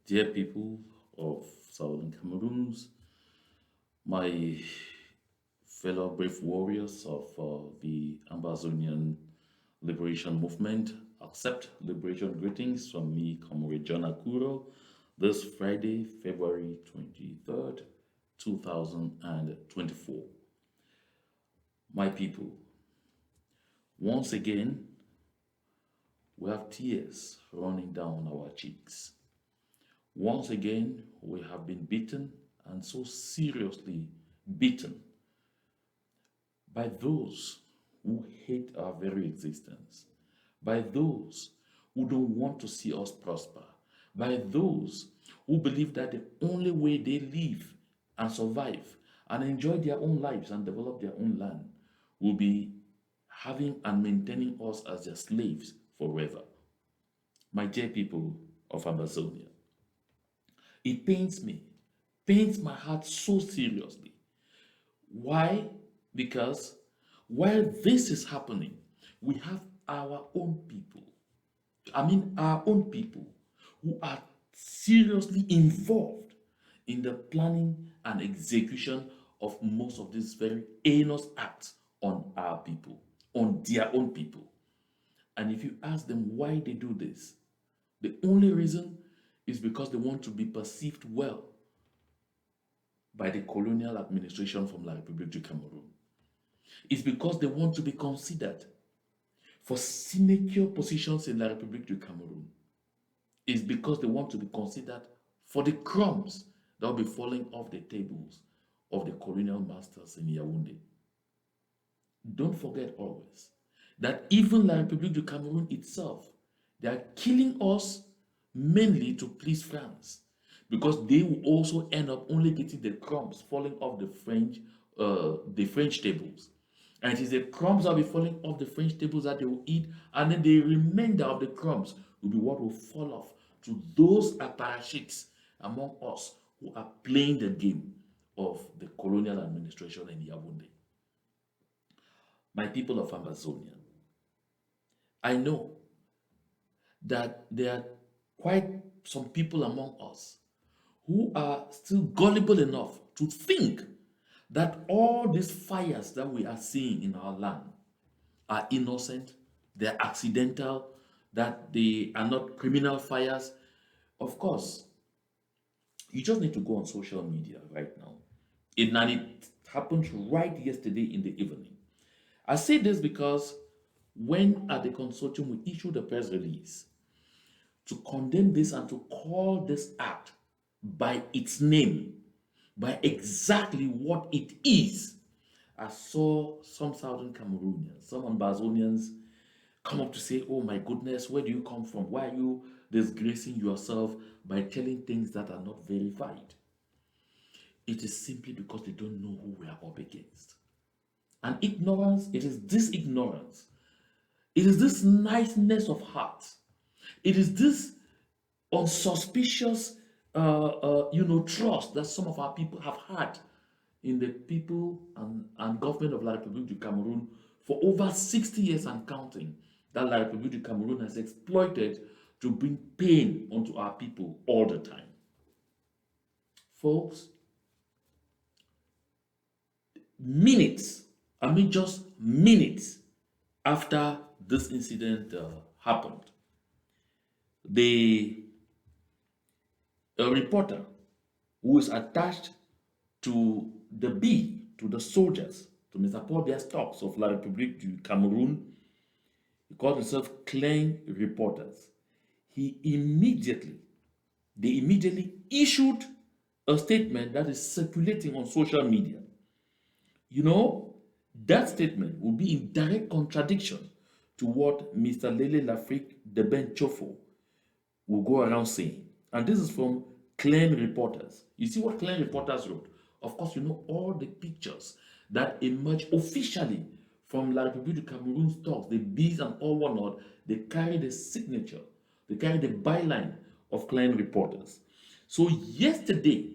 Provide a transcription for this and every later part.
Dear people of Southern Cameroons, my fellow brave warriors of the Amazonian Liberation Movement, accept liberation greetings from me, Comrade John Akuro, this Friday, February 23rd, 2024. My people, once again, we have tears running down our cheeks. Once again, we have been beaten and so seriously beaten by those who hate our very existence, by those who don't want to see us prosper, by those who believe that the only way they live and survive and enjoy their own lives and develop their own land will be having and maintaining us as their slaves forever. My dear people of Amazonia, it pains my heart so seriously. Why? Because while this is happening, we have our own people, our own people who are seriously involved in the planning and execution of most of these very heinous acts on our people, on their own people. And if you ask them why they do this, the only reason is because they want to be perceived well by the colonial administration from La Republique du Cameroun. It's because they want to be considered for sinecure positions in La Republique du Cameroun. It's because they want to be considered for the crumbs that will be falling off the tables of the colonial masters in Yaoundé. Don't forget always that even La Republique du Cameroun itself, they are killing us mainly to please France, because they will also end up only getting the crumbs falling off the French tables. And it is the crumbs that will be falling off the French tables that they will eat, and then the remainder of the crumbs will be what will fall off to those apparatchiks among us who are playing the game of the colonial administration in Yaoundé. My people of Amazonia, I know that there are quite some people among us who are still gullible enough to think that all these fires that we are seeing in our land are innocent, they're accidental, that they are not criminal fires. Of course, you just need to go on social media right now. And it happened right yesterday in the evening. I say this because when at the consortium we issued a press release to condemn this and to call this act by its name, by exactly what it is, I saw some Southern Cameroonians, some Ambazonians come up to say, oh my goodness, where do you come from? Why are you disgracing yourself by telling things that are not verified? It is simply because they don't know who we are up against. And ignorance, it is this ignorance, it is this niceness of heart, it is this unsuspicious, trust that some of our people have had in the people and government of La République du Cameroun for over 60 years and counting, that La République du Cameroun has exploited to bring pain onto our people all the time. Folks, just minutes after this incident happened, a reporter who is attached to the soldiers, to Mr. Paul Biya Stokes of La République du Cameroun, he called himself Klein Reporters. They immediately issued a statement that is circulating on social media. You know, that statement will be in direct contradiction to what Mr. Lele Lafrique de Ben Chofo will go around saying. And this is from Klein Reporters. You see what Klein Reporters wrote? Of course, you know all the pictures that emerge officially from La République du Cameroun's talks, the bees and all whatnot, they carry the signature, they carry the byline of Klein Reporters. So yesterday,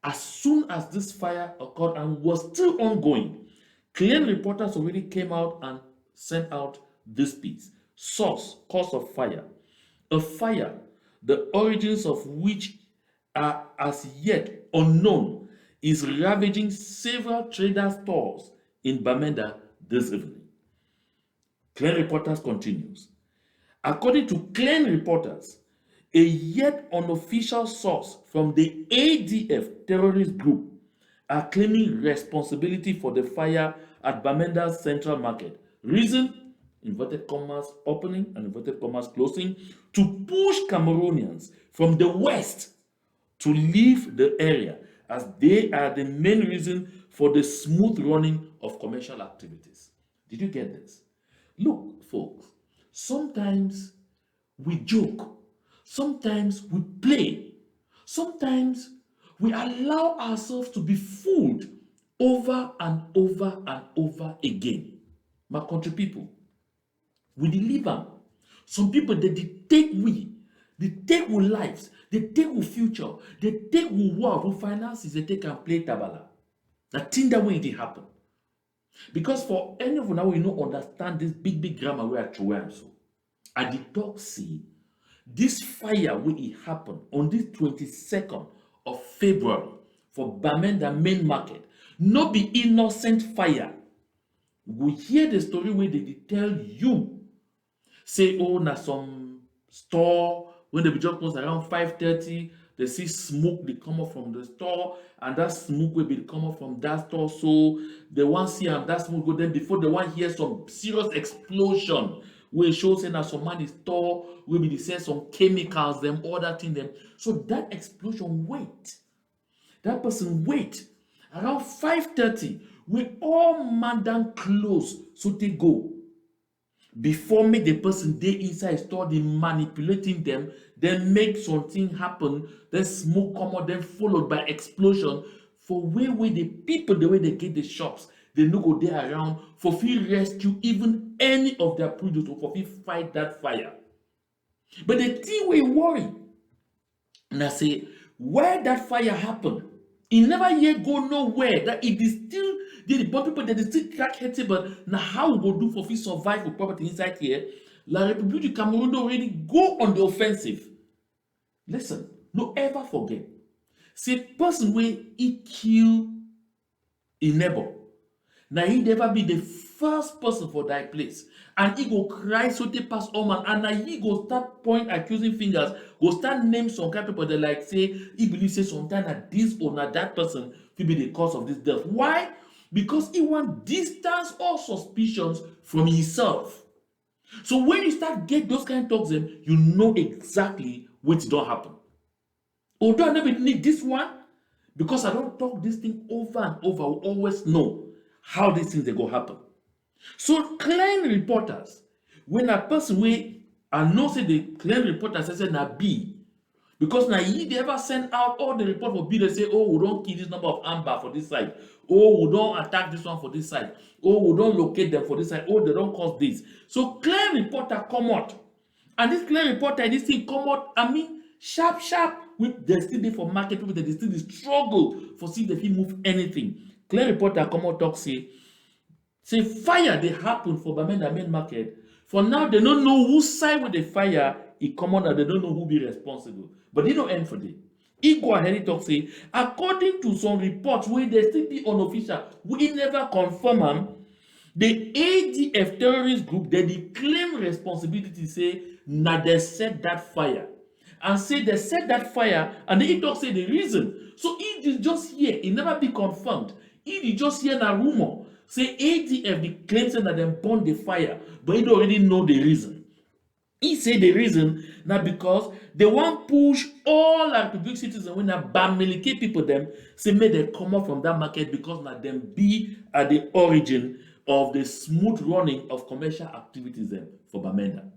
as soon as this fire occurred and was still ongoing, Klein Reporters already came out and sent out this piece. Source, cause of fire. A fire, the origins of which are as yet unknown is ravaging several trader stores in Bamenda this evening. Clan Reporters continues. According to Clan Reporters, a yet unofficial source from the ADF terrorist group are claiming responsibility for the fire at Bamenda's Central Market. Reason, inverted commas opening and inverted commas closing, to push Cameroonians from the west to leave the area, as they are the main reason for the smooth running of commercial activities. Did you get this? Look, folks, sometimes we joke, sometimes we play, sometimes we allow ourselves to be fooled over and over and over again. My country people, we deliver. Some people, they take we lives, they take we future, they take we work, we finances, they take and play tabala. That thing that way it happen. Because for any of you now, we don't understand this big grammar where I am so. At the talk see, this fire will it happen on this 22nd of February for Bamenda main market. No be innocent fire. We hear the story where they tell you, say, oh, na some store, when they be just close around 5:30, they see smoke they come up from the store, and that smoke will be come up from that store. So they want see that smoke go. Then before they want hear some serious explosion, where it shows that some man is store will be say some chemicals, them all that thing them. So that explosion wait. That person wait around 5:30. We all man down close so they go. Before make the person they inside store, they manipulating them, then make something happen, then smoke come out, then followed by explosion. For where the people, the way they get the shops, they no go there around for feel rescue even any of their produce or for feel fight that fire. But the thing we worry, and I say, where that fire happened, it never yet go nowhere. That it is still the people that is still crack headed, but now how we go do for we survive with property inside here? La Republique du Cameroun don't already go on the offensive. Listen, no ever forget. Say person where he kill a neighbor. Now he never be the first person for that place. And he go cry so they pass all man. And now he go start point accusing fingers, go start name some kind of people that like say he believes say sometimes that this or not that person will be the cause of this death. Why? Because he want distance all suspicions from himself. So when you start get those kind of talks, them you know exactly what don't happen. Although I never need this one, because I don't talk this thing over and over, I will always know how these things they go happen. So Clan Reporters, when a person wey I know say the Clan Reporters say na B, because now they ever send out all the report for B, they say, oh, we don't kill this number of amber for this side, oh, we don't attack this one for this side, oh, we don't locate them for this side, oh, they don't cause this. So Clan Reporter come out, and this Clan Reporter, this thing come out, I mean, sharp, with they still dey for market people, they still dey struggle for see if they move anything. Clan Reporter come out talk say fire they happen for Bamenda main market. For now, they don't know whose side with the fire it come out, and they don't know who be responsible. But they don't end for them. He go ahead and talk say, according to some reports where they still be unofficial, we never confirm them. The ADF terrorist group they claim responsibility say na they set that fire. And say they set that fire, and they talk say the reason. So it is just here, it never be confirmed. It is just here na rumor. Say ADF the claims that them burn the fire, but he don't already know the reason. He say the reason now because they want push all Republique citizens when the Bamilekes people them say may they come up from that market because now them be at the origin of the smooth running of commercial activities them for Bamenda.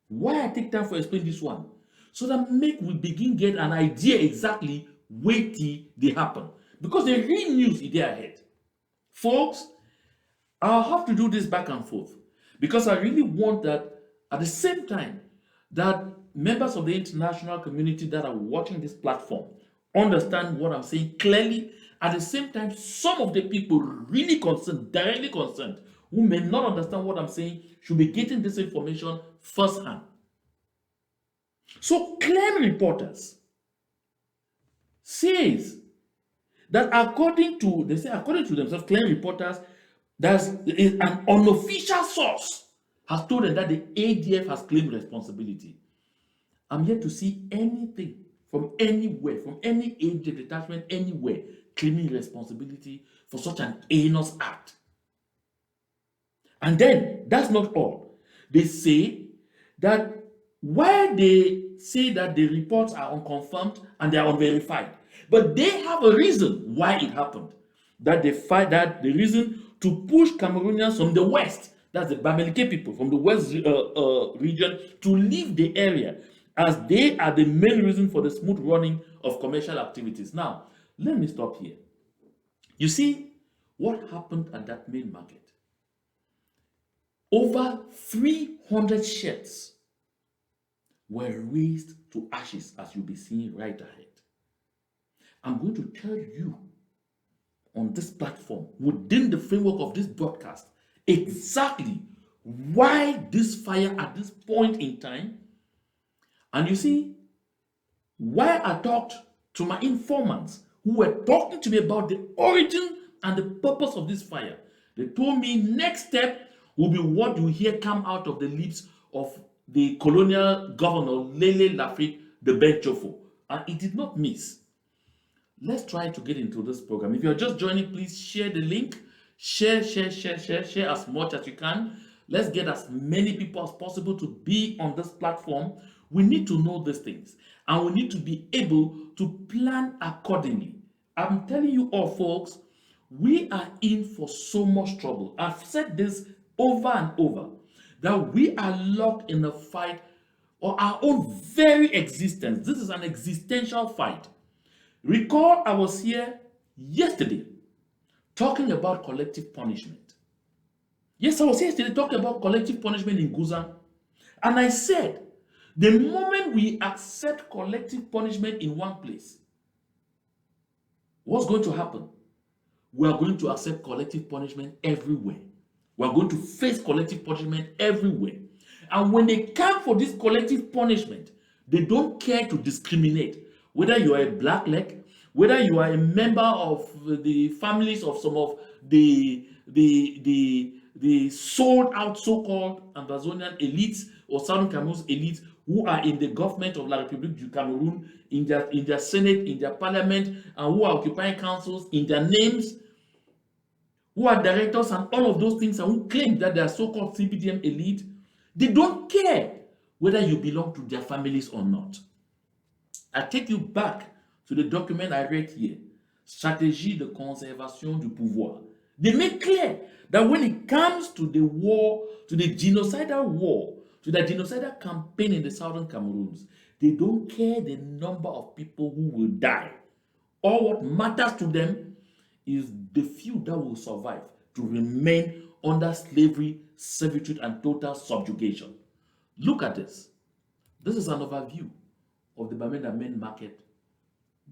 Why I take time for explain this one? So that make we begin get an idea exactly where they happen. Because the real news is there ahead. Folks, I'll have to do this back and forth because I really want that at the same time that members of the international community that are watching this platform understand what I'm saying clearly. At the same time, some of the people really concerned, directly concerned, who may not understand what I'm saying, should be getting this information firsthand. So, Clan Reporters, says that according to themselves, claim reporters, there's an unofficial source has told them that the ADF has claimed responsibility. I'm yet to see anything from anywhere, from any ADF detachment anywhere, claiming responsibility for such an heinous act. And then, that's not all. They say that while they say that the reports are unconfirmed and they are unverified, but they have a reason why it happened. That they fight that the reason to push Cameroonians from the west, that's the Bamilekes people from the west region, to leave the area, as they are the main reason for the smooth running of commercial activities. Now, let me stop here. You see what happened at that main market. Over 300 shirts were raised to ashes, as you'll be seeing right ahead. I'm going to tell you on this platform, within the framework of this broadcast, exactly why this fire at this point in time. And you see, why I talked to my informants who were talking to me about the origin and the purpose of this fire. They told me next step will be what you hear come out of the lips of the colonial governor, Lele Lafrique de Benchofo. And it did not miss. Let's try to get into this program. If you're just joining, please share the link. Share as much as you can. Let's get as many people as possible to be on this platform. We need to know these things. And we need to be able to plan accordingly. I'm telling you all, folks, we are in for so much trouble. I've said this over and over, that we are locked in a fight or our own very existence. This is an existential fight. Recall I was here yesterday talking about collective punishment. Yes, I was here yesterday talking about collective punishment in Guzan. And I said, the moment we accept collective punishment in one place, what's going to happen? We are going to accept collective punishment everywhere. We are going to face collective punishment everywhere. And when they come for this collective punishment, they don't care to discriminate. Whether you are a black leg, whether you are a member of the families of some of the sold out so-called Amazonian elites or Southern Cameroon's elites who are in the government of La Republique du Cameroun, in their Senate, in their parliament, and who are occupying councils in their names, who are directors and all of those things, and who claim that they are so-called CPDM elite, they don't care whether you belong to their families or not. I take you back to the document I read here, Stratégie de conservation du pouvoir. They make clear that when it comes to the war, to the genocidal war, to the genocidal campaign in the southern Cameroons, they don't care the number of people who will die. All what matters to them is the few that will survive to remain under slavery, servitude, and total subjugation. Look at this. This is an overview of the Bamenda main market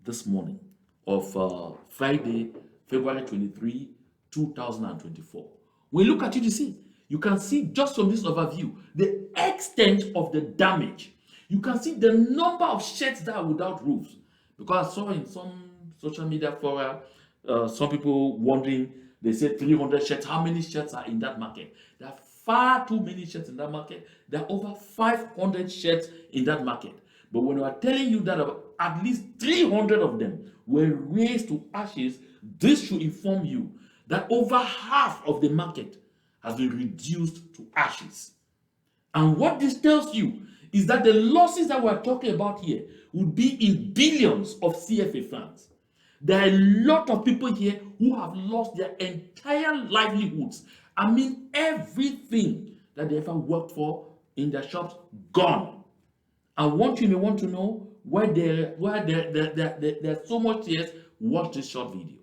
this morning of Friday, February 23, 2024. When you look at it, you can see just from this overview the extent of the damage. You can see the number of sheds that are without roofs. Because I saw in some social media fora, some people wondering, they said 300 sheds. How many sheds are in that market? There are far too many sheds in that market. There are over 500 sheds in that market. But when we are telling you that at least 300 of them were raised to ashes, this should inform you that over half of the market has been reduced to ashes. And what this tells you is that the losses that we're talking about here would be in billions of CFA francs. There are a lot of people here who have lost their entire livelihoods. I mean, everything that they ever worked for in their shops, gone. And what you may want to know why there's so much tears, watch this short video.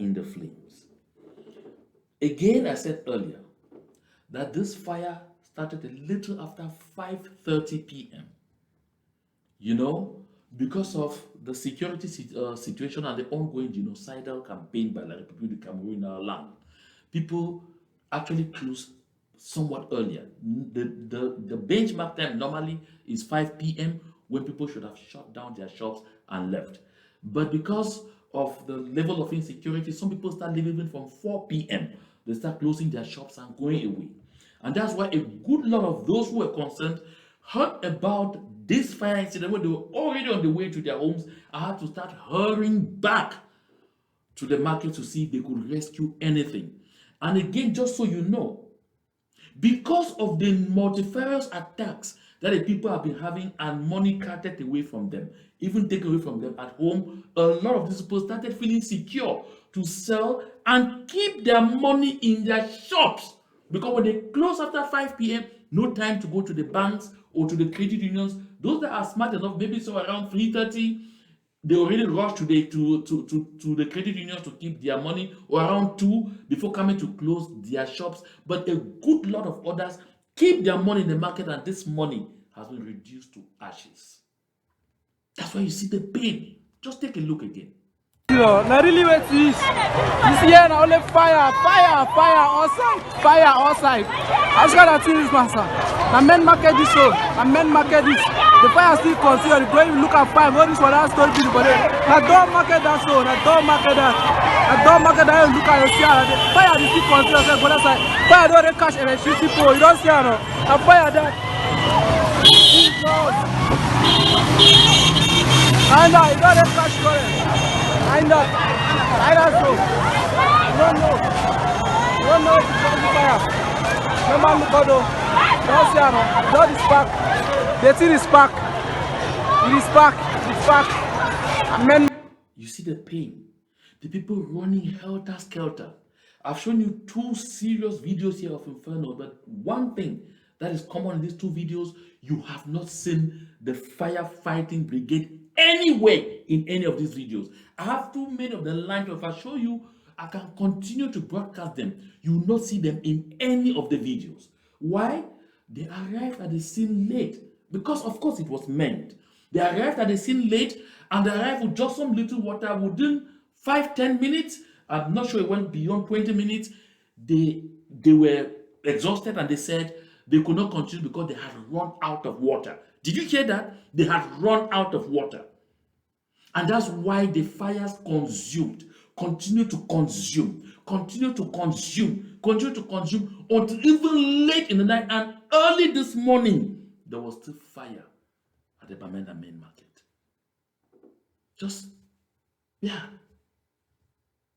in the flames. Again, I said earlier that this fire started a little after 5:30 p.m. You know, because of the security situation and the ongoing genocidal campaign by the Republique de Cameroun in our land, people actually close somewhat earlier. The benchmark time normally is 5 p.m. when people should have shut down their shops and left. But because of the level of insecurity, some people start leaving from 4 p.m. They start closing their shops and going away. And that's why a good lot of those who were concerned heard about this fire incident when they were already on the way to their homes and had to start hurrying back to the market to see if they could rescue anything. And again, just so you know, because of the multifarious attacks that the people have been having and money carted away from them, even taken away from them at home, a lot of these people started feeling secure to sell and keep their money in their shops. Because when they close after 5 p.m., no time to go to the banks or to the credit unions. Those that are smart enough, maybe so around 3:30, they already rush to the credit unions to keep their money, or around 2 before coming to close their shops. But a good lot of others keep their money in the market, and this money has been reduced to ashes. That's why you see the pain. Just take a look again. Now really wait this. This year now only fire outside. I just gotta tell this master. The men market this so. The men market this. The fire still continue. Go even look at fire. What this one that story people there. Now don't market that so. Now don't market that. Now don't market that. Look at your fire. The fire is still continue. Say go that side. Fire don't catch electricity pole. You don't see no. The fire that. And you don't catch current. I know so. You don't know if it's fire. Remember, Mukado. Don't see no. Blood is back. The thing is back. It is back. It's back. Amen. You see the pain. The people running helter-skelter. I've shown you 2 serious videos here of Inferno, but one thing that is common in these 2 videos, you have not seen the firefighting brigade anywhere in any of these videos. I have too many of the lines. If I show you, I can continue to broadcast them. You will not see them in any of the videos. Why? They arrived at the scene late. Because of course it was meant. They arrived at the scene late, and they arrived with just some little water within 5-10 minutes. I'm not sure it went beyond 20 minutes. They were exhausted, and they said they could not continue because they had run out of water. Did you hear that? They had run out of water. And that's why the fires continue to consume until even late in the night, and early this morning, there was still fire at the Bamenda main market.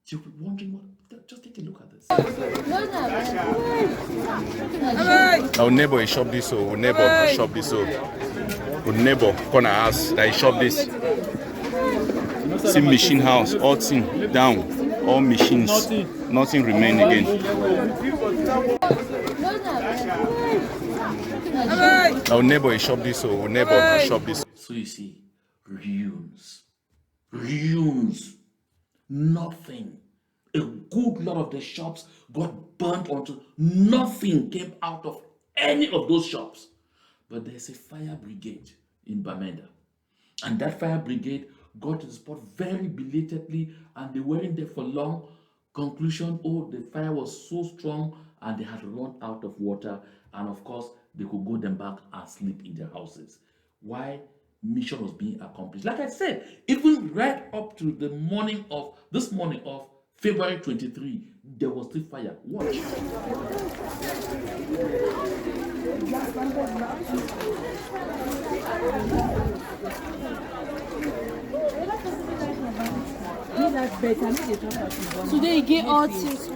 You'll be wondering what. Just take a look at this. Our neighbor he shop this, so our neighbor shop this, so our neighbor corner house that he shop this. See machine house, all thing down, all machines, nothing remain again. Our neighbor he shop this, so our neighbor shop this. So you see, ruins, nothing. A good lot of the shops got burnt until nothing came out of any of those shops. But there's a fire brigade in Bamenda, and that fire brigade got to the spot very belatedly, and they weren't there for long. Conclusion, the fire was so strong and they had run out of water, and of course they could go them back and sleep in their houses. Why? Mission was being accomplished. Like I said, even right up to the morning of February 23, there was still fire. Watch. Today you get all things.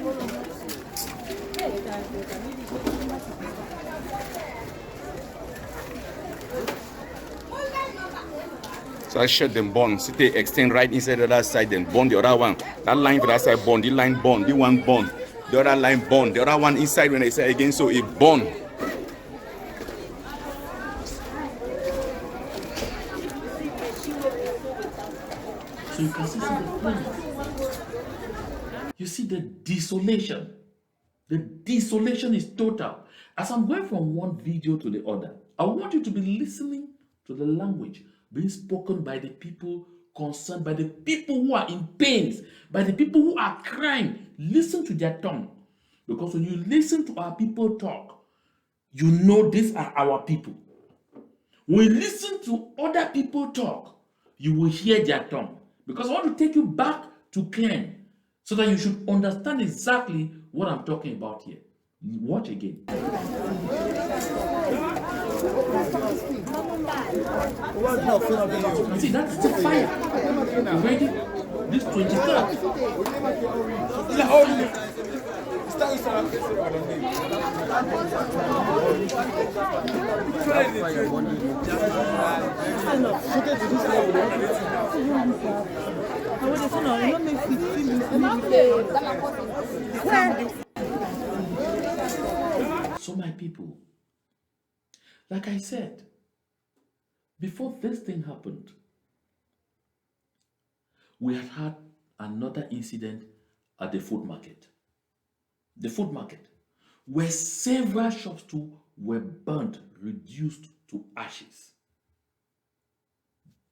So I shut them bond. So they extend right inside the other side, then bond the other one. That line for that side bond, the line bond, the one bond, the other line bond, the other one inside when I say again, so it bond. So you can see the flame. You see the desolation. The desolation is total. As I'm going from one video to the other, I want you to be listening to the language being spoken by the people concerned, by the people who are in pains, by the people who are crying. Listen to their tongue. Because when you listen to our people talk, you know these are our people. When you listen to other people talk, you will hear their tongue. Because I want to take you back to Ken so that you should understand exactly what I'm talking about here. Watch again. See, that's the fire. You ready? This 23rd. So my people, like I said, before this thing happened, we had another incident at the food market. The food market, where several shops too were burnt, reduced to ashes.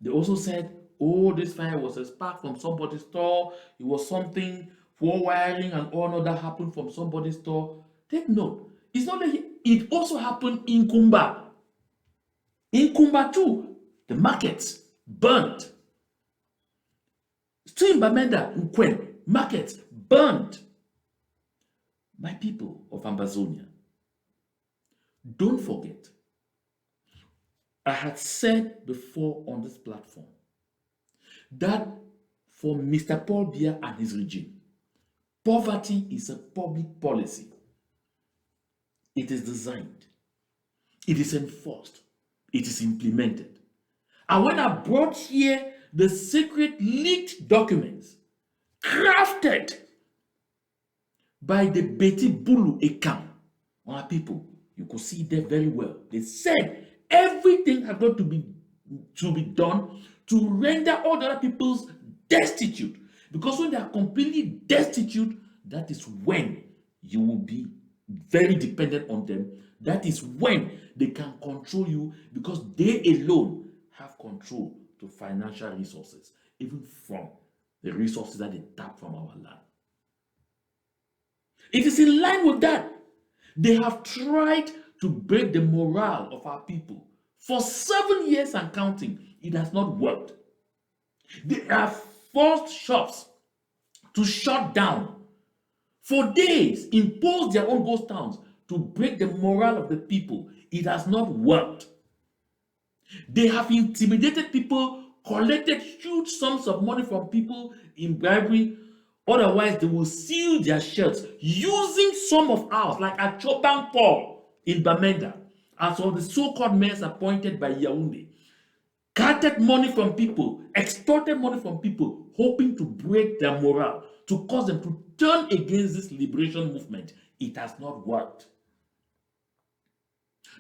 They also said, oh, this fire was a spark from somebody's store. It was something for wiring and all that happened from somebody's store. Take note, it's not like it also happened in Kumba. In Kumba too, the markets burnt. Still in Bamenda, Nkwen, markets burnt. My people of Ambazonia, don't forget, I had said before on this platform that for Mr. Paul Biya and his regime, poverty is a public policy. It is designed, it is enforced, it is implemented. And when I brought here the secret leaked documents crafted by the Betty Bulu Ekam, our people, you could see there very well. They said everything had got to be done to render all the other peoples destitute. Because when they are completely destitute, that is when you will be very dependent on them. That is when they can control you, because they alone have control to financial resources, even from the resources that they tap from our land. It is in line with that. They have tried to break the morale of our people for 7 years and counting. It has not worked. They have forced shops to shut down for days, imposed their own ghost towns to break the morale of the people. It has not worked. They have intimidated people, collected huge sums of money from people in bribery. Otherwise, they will seal their shirts using some of ours, like Achobang Paul in Bamenda, and some of the so-called mayors appointed by Yaoundé. Carted money from people, extorted money from people, hoping to break their morale, to cause them to turn against this liberation movement. It has not worked.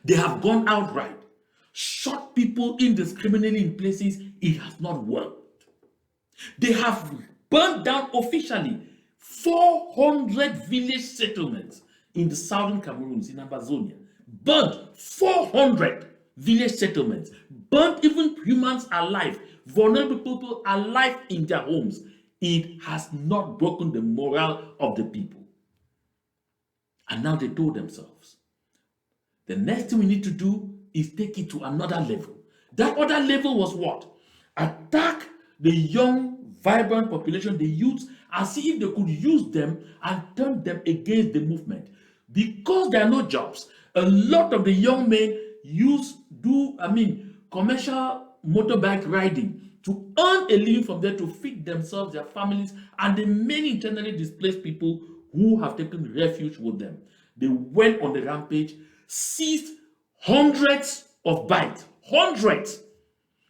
They have gone outright, shot people indiscriminately in places. It has not worked. They have burned down officially 400 village settlements in the southern Cameroons, in Amazonia. Burnt 400 village settlements. Burnt even humans alive, vulnerable people alive in their homes. It has not broken the morale of the people. And now they told themselves, the next thing we need to do is take it to another level. That other level was what? Attack the young, vibrant population, the youths, and see if they could use them and turn them against the movement. Because there are no jobs, a lot of the young men commercial motorbike riding to earn a living from there, to feed themselves, their families, and the many internally displaced people who have taken refuge with them. They went on the rampage, seized hundreds of bikes, hundreds,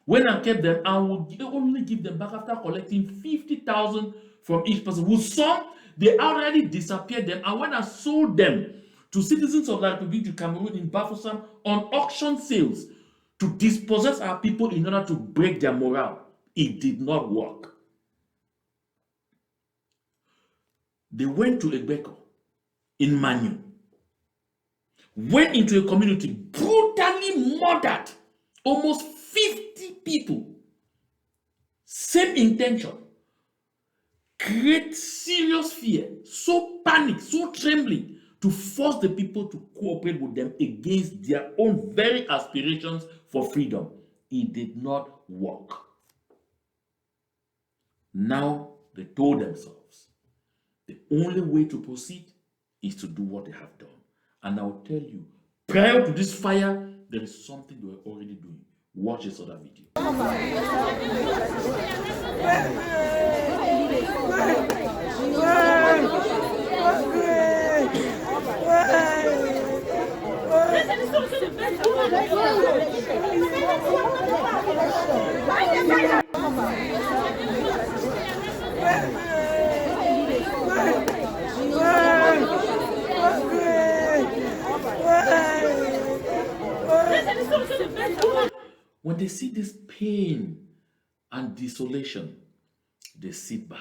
went and kept them, and would only give them back after collecting 50,000 from each person. With some, they already disappeared them and went and sold them to citizens of the Republique du Cameroun in Bafoussam on auction sales to dispossess our people in order to break their morale. It did not work. They went to Egbeko in Manu, went into a community, brutally murdered almost 50 people. Same intention. Create serious fear, so panic, so trembling, to force the people to cooperate with them against their own very aspirations for freedom. It did not work. Now they told themselves the only way to proceed is to do what they have done. And I will tell you, prior to this fire, there is something they were already doing. Watch this other video. When they see this pain and desolation, they sit back.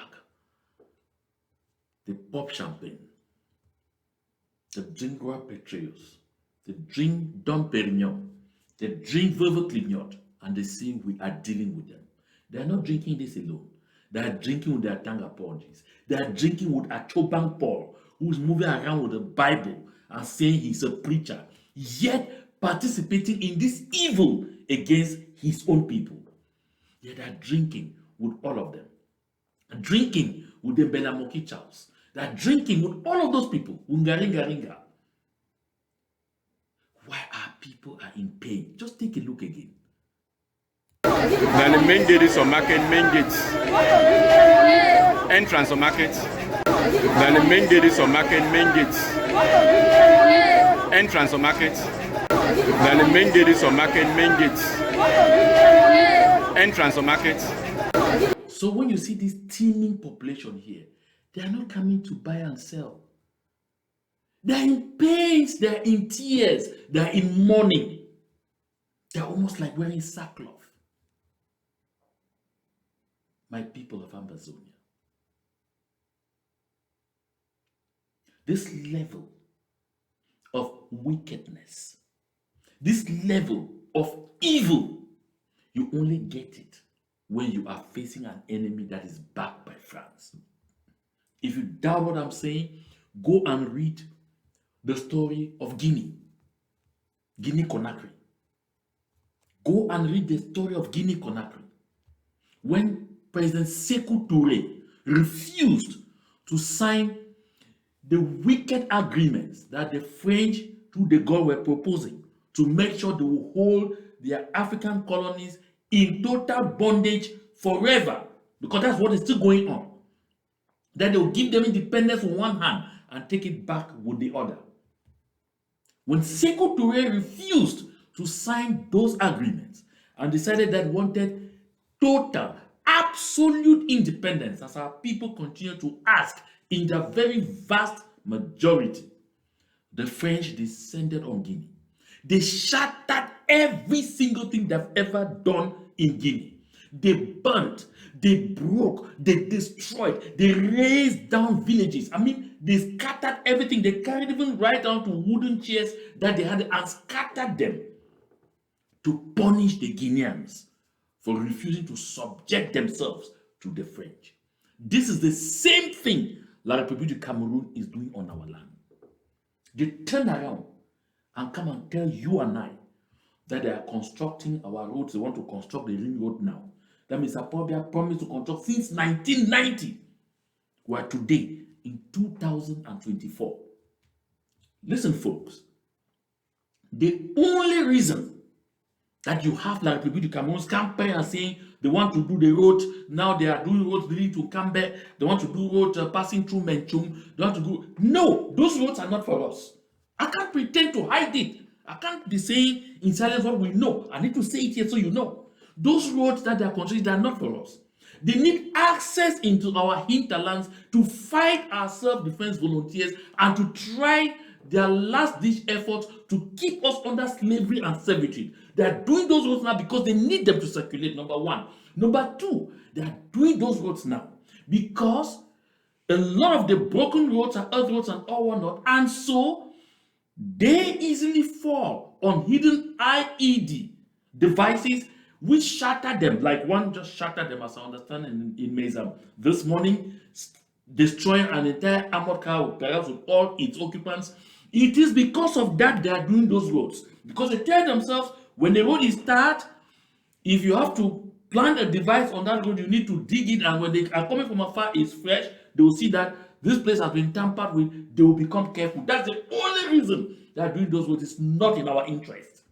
They pop champagne. They drink Roi Petraeus. They drink Dom Perignon. They drink Veuve Clignotte. And they say we are dealing with them. They are not drinking this alone. They are drinking with their tongue apologies. They are drinking with Achobang Paul, who is moving around with the Bible and saying he's a preacher, yet participating in this evil against his own people. Yet they are drinking with all of them. Drinking with the Belamoki Charles. They are drinking with all of those people. Ungaringa. Why our people are in pain? Just take a look again. Then the main gate is on market, main gate. Entrance on market. Then the main gate is on market, main gate. Entrance on market. Then the main gate is on market, main gate. Entrance on market. So when you see this teeming population here, they are not coming to buy and sell. They are in pains, they are in tears, they are in mourning. They are almost like wearing sackcloth. My people of Amazonia, this level of wickedness, this level of evil, you only get it when you are facing an enemy that is backed by France. If you doubt what I'm saying, go and read the story of Guinea Conakry. Go and read the story of Guinea Conakry. When President Sékou Touré refused to sign the wicked agreements that the French through de Gaulle were proposing to make sure they will hold their African colonies in total bondage forever, because that's what is still going on. That they will give them independence with one hand and take it back with the other. When Sékou Touré refused to sign those agreements and decided that wanted total, absolute independence, as our people continue to ask in the very vast majority, the French descended on Guinea. They shattered every single thing they've ever done in Guinea. They burnt, they broke, they destroyed, they razed down villages. I mean, they scattered everything. They carried even right down to wooden chairs that they had and scattered them to punish the Guineans for refusing to subject themselves to the French. This is the same thing La Republique du Cameroun is doing on our land. They turn around and come and tell you and I that they are constructing our roads. They want to construct the ring road now. That means Apobia promised to construct since 1990. We are today in 2024. Listen, folks. The only reason that you have La Republique du Cameroun campaign and saying they want to do the road, now they are doing roads leading to Cambe, they want to do roads passing through Menchum, they want to do... No, those roads are not for us. I can't pretend to hide it. I can't be saying in silence what we know. I need to say it here so you know. Those roads that they are constructing, they are not for us. They need access into our hinterlands to fight our self-defense volunteers and to try their last-ditch efforts to keep us under slavery and servitude. They are doing those roads now because they need them to circulate, number one. Number two, they are doing those roads now because A lot of the broken roads are earth roads and all whatnot, and so they easily fall on hidden IED devices which shatter them, like one just shattered them, as I understand in Mezam this morning, destroying an entire armored car perhaps with all its occupants. It is because of that they are doing those roads, because they tell themselves when the road is tarred, if you have to plant a device on that road, you need to dig it, and when they are coming from afar, it's fresh, they will see that this place has been tampered with, they will become careful. That's the only reason they are doing those roads. It's not in our interest.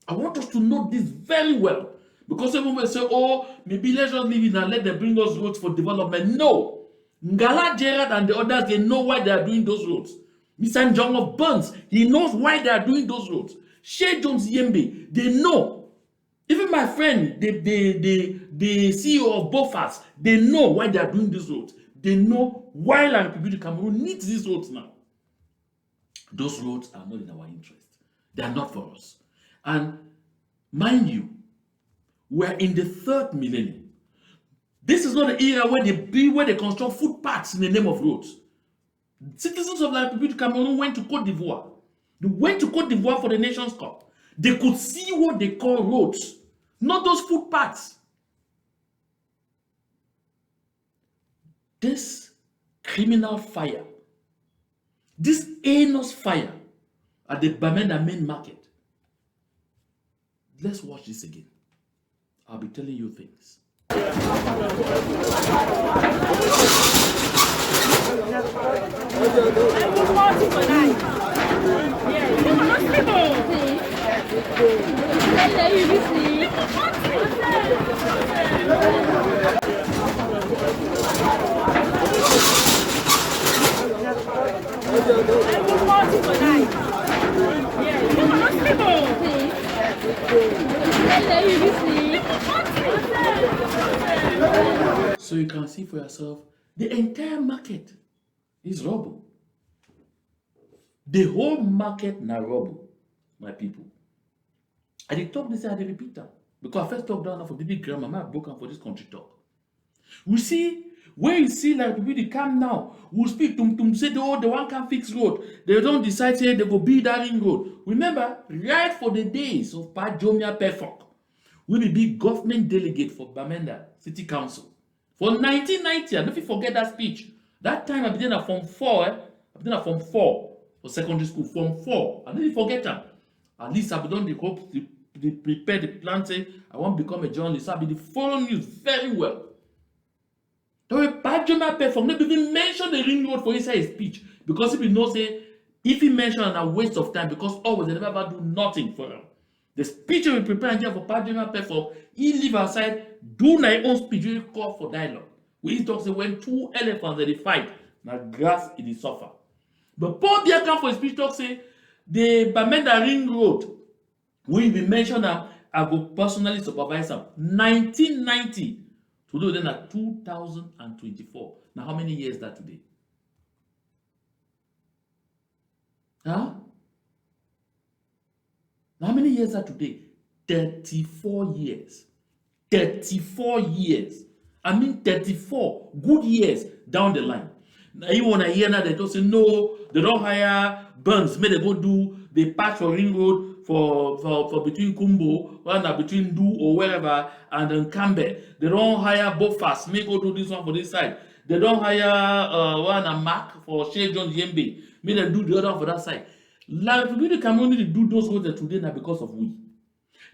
I want us to know this very well, because some people say, oh, maybe let's just leave it and let them bring those roads for development. No. Ngala Gerard and the others, they know why they are doing those roads. Mr. Njong of Burns, he knows why they are doing those roads. Shea Jones Yembe, they know. Even my friend, the CEO of Bofas, they know why they are doing these roads. They know why La Republique Cameroun needs these roads now. Those roads are not in our interest. They are not for us. And mind you, we're in the 3rd millennium. This is not the era where they construct footpaths in the name of roads. Citizens of La Republique Cameroun went to Côte d'Ivoire. They went to Côte d'Ivoire for the Nations Cup. They could see what they call roads, not those footpaths. This criminal fire, this heinous fire at the Bamenda main market. Let's watch this again. I'll be telling you things. So you can see for yourself, the entire market is rubble. The whole market na rubble, my people. I did talk this, I did repeat that. Because I first talked down for baby grandma, I broke down for this country talk. We see, where you see like people they come now, we speak to say, oh, the one can fix road. They don't decide, say, they go build that ring road. Remember, right for the days of Pajomia Perfok, we will be government delegate for Bamenda City Council. For 1990, I don't forget that speech. That time I began at Form 4, I began at Form 4 for secondary school, Form 4. I didn't forget that. At least I done the hope, the prepare the plan, say, I want to become a journalist. I'll be following you very well. There were Pajoma Perfect, not even mention the ring road for inside his speech. Because if he knows, say, if he mentioned a waste of time, because always they never ever do nothing for him. The speech we prepare and for Pajoma Perfect, he leave outside, do my own speech, we call for dialogue. We talk say when 2 elephants they fight, now grass it is suffer. But Paul Biaka for his speech talk say the Bamenda Ring Road, we be mention them, I go personally supervise them. 1990 to do then at 2024. Now how many years that today? Huh? Now how many years that today? 34 years. 34 years. I mean 34 good years down the line. Now you want to hear now they don't say no, they don't hire Burns, may they go do the patch for Ring Road for between Kumbo, or between Do or wherever, and then Campbell. They don't hire Bofas, may go do this one for this side. They don't hire one a Mark for Shea John Yembe, may they do the other one for that side. La Republique Cameroun need to do those roads today now because of we.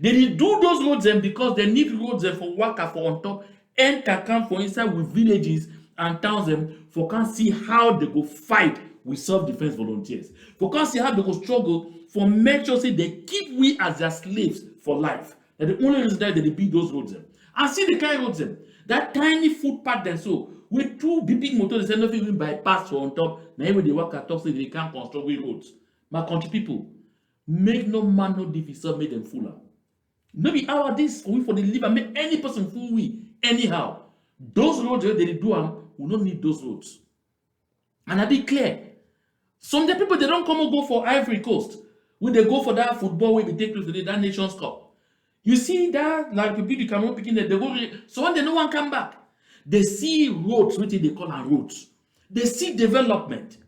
They did do those roads then because they need roads then for worker for on top and can come for inside with villages and towns them for can see how they go fight with self-defense volunteers. For can see how they go struggle for make sure say they keep we as their slaves for life. And the only reason that they build those roads them. And see the kind of roads them. That tiny footpath then so with 2 big motors they say nothing even bypass for on top. Now even the worker talk say they can't construct with roads. My country people, make no man no difficult make them fuller. Maybe our this for we for the liver make any person fool we anyhow. Those roads they do we don't need those roads. And I be clear. Some of the people they don't come and go for Ivory Coast. When they go for that football where we take place today, that Nations Cup. You see that like people Cameroun picking that they go so when they no one come back, they see roads which they call roads. They see development.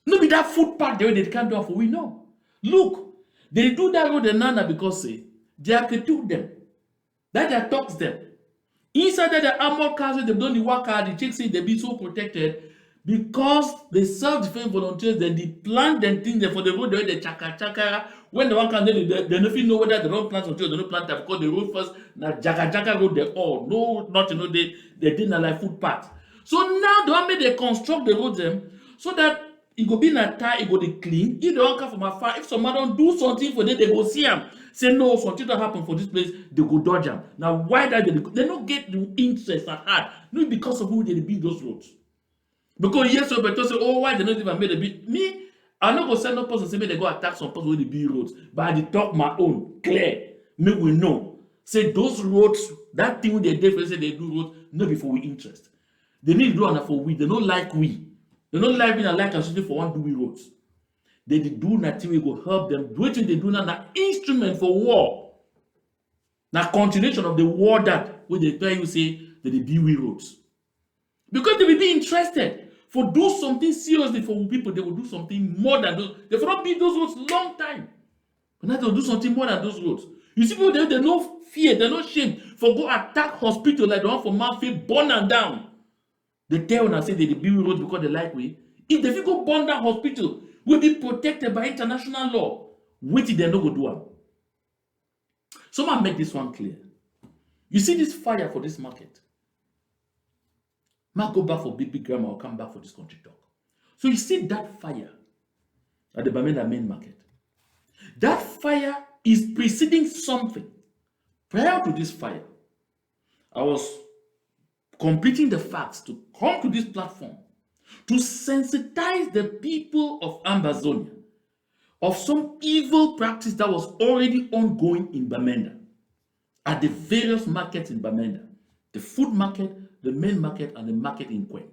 No be that footpath the way they can't do it for we know. Look, they do that road in Nana because they are to them. That talks them. Inside that the armored cars, they don't need work hard, the chicks say they be so protected because they self-defense volunteers, then they plan them things for the road, they chaka. When the one can they don't know whether they don't plant until they don't plant that because the road first, na jaka road, they all. No, not you know, they didn't like footpath. So now the one may they construct the road them so that it go be in a tie, it go be clean. If they don't come from afar, if someone don't do something for them, they go see them. Say no, something that happen for this place, they go dodge them. Now why that they don't get the interest at heart? Not because of who they build those roads. Because yes, so but say, oh, why they not even made a bit? Me, I not go send no person say me they go attack some person with the build roads, but I did talk my own clear. Me we know. Say those roads, that thing they definitely say they do roads, not before we interest. They need to do it for we. They don't like we. They don't like being like and for one do we roads. They do nothing we go help them. What they do now, an instrument for war. Now continuation of the war that when they tell you say that they build we roads. Because they will be interested for do something seriously for people, they will do something more than those. They will not build those roads long time. But now they will do something more than those roads. You see people, they no fear, they no shame for go attack hospital like the one for Manfield, burn them down. They tell and say they build roads because they like we. If they go burn that hospital, will be protected by international law. Wait till they no go do it. Someone make this one clear. You see this fire for this market. Might go back for big grammar or come back for this country talk. So you see that fire at the Bamenda main market. That fire is preceding something. Prior to this fire, I was completing the facts to come to this platform to sensitize the people of Ambazonia of some evil practice that was already ongoing in Bamenda at the various markets in Bamenda, the food market, the main market, and the market in Queen,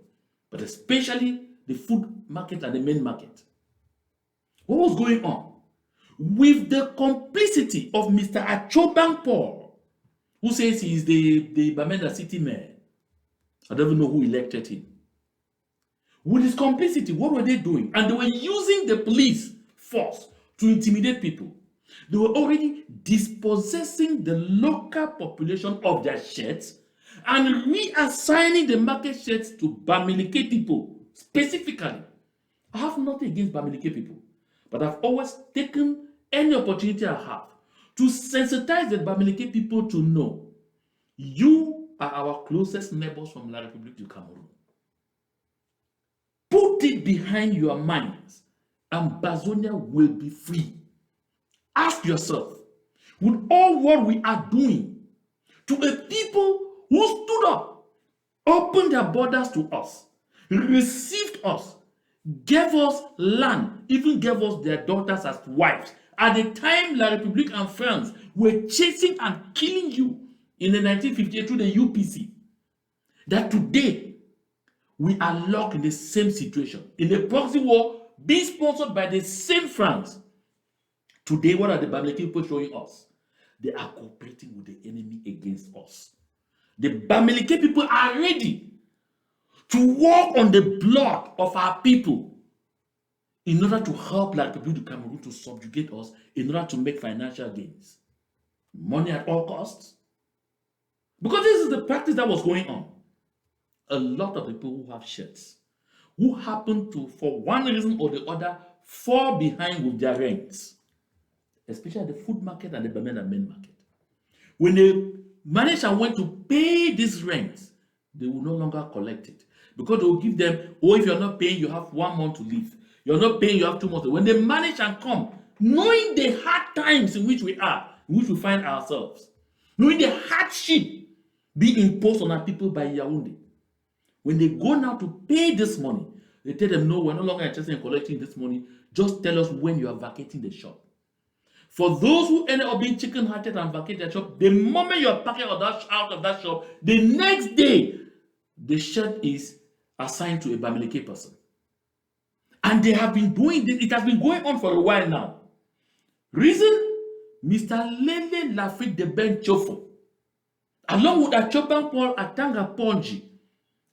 but especially the food market and the main market. What was going on? With the complicity of Mr. Achobang Paul, who says he is the Bamenda city mayor. I don't even know who elected him. With his complicity, what were they doing? And they were using the police force to intimidate people. They were already dispossessing the local population of their sheds and reassigning the market sheds to Bamilekes people specifically. I have nothing against Bamilekes people, but I've always taken any opportunity I have to sensitize the Bamilekes people to know you are our closest neighbors from La Republique du Cameroun. Put it behind your minds, and Bazonia will be free. Ask yourself, with all what we are doing to a people who stood up, opened their borders to us, received us, gave us land, even gave us their daughters as wives. At the time La Republique and France were chasing and killing you in the 1958 through the UPC, that today we are locked in the same situation, in a proxy war being sponsored by the same France. Today, what are the Bamilekes people showing us? They are cooperating with the enemy against us. The Bamilekes people are ready to walk on the blood of our people in order to help La Republique du Cameroun to subjugate us, in order to make financial gains. Money at all costs. Because this is the practice that was going on. A lot of people who have shirts, who happen to, for one reason or the other, fall behind with their rents, especially the food market and the Bamenda main market. When the manager went to pay these rents, they will no longer collect it. Because they will give them, oh, if you're not paying, you have 1 month to leave. You're not paying, you have 2 months. When the manager come, knowing the hard times in which we are, in which we find ourselves, knowing the hardship being imposed on our people by Yaoundé, when they go now to pay this money, they tell them, no, we're no longer interested in collecting this money. Just tell us when you are vacating the shop. For those who end up being chicken-hearted and vacate their shop, the moment you are packing out of that shop, the next day, the shirt is assigned to a Bamilekes person. And they have been doing this. It has been going on for a while now. Reason? Mr. Lele Lafrique de Ben Chofo, along with Achobang Paul Atanga Ponji,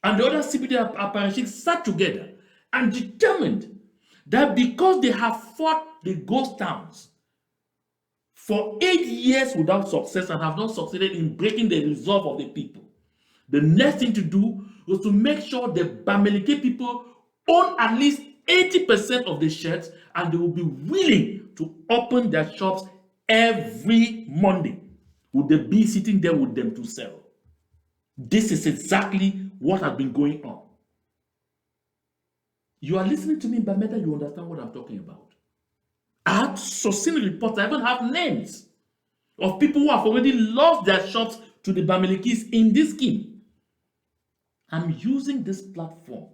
and the other CBD apparatchiks sat together and determined that because they have fought the ghost towns for 8 years without success and have not succeeded in breaking the resolve of the people, the next thing to do was to make sure the Bamileke people own at least 80% of the shares, and they will be willing to open their shops every Monday. Would they be sitting there with them to sell? This is exactly what has been going on. You are listening to me, Bamenda, you understand what I'm talking about. I have succinct reports, I even have names of people who have already lost their shops to the Bamilekes in this scheme. I'm using this platform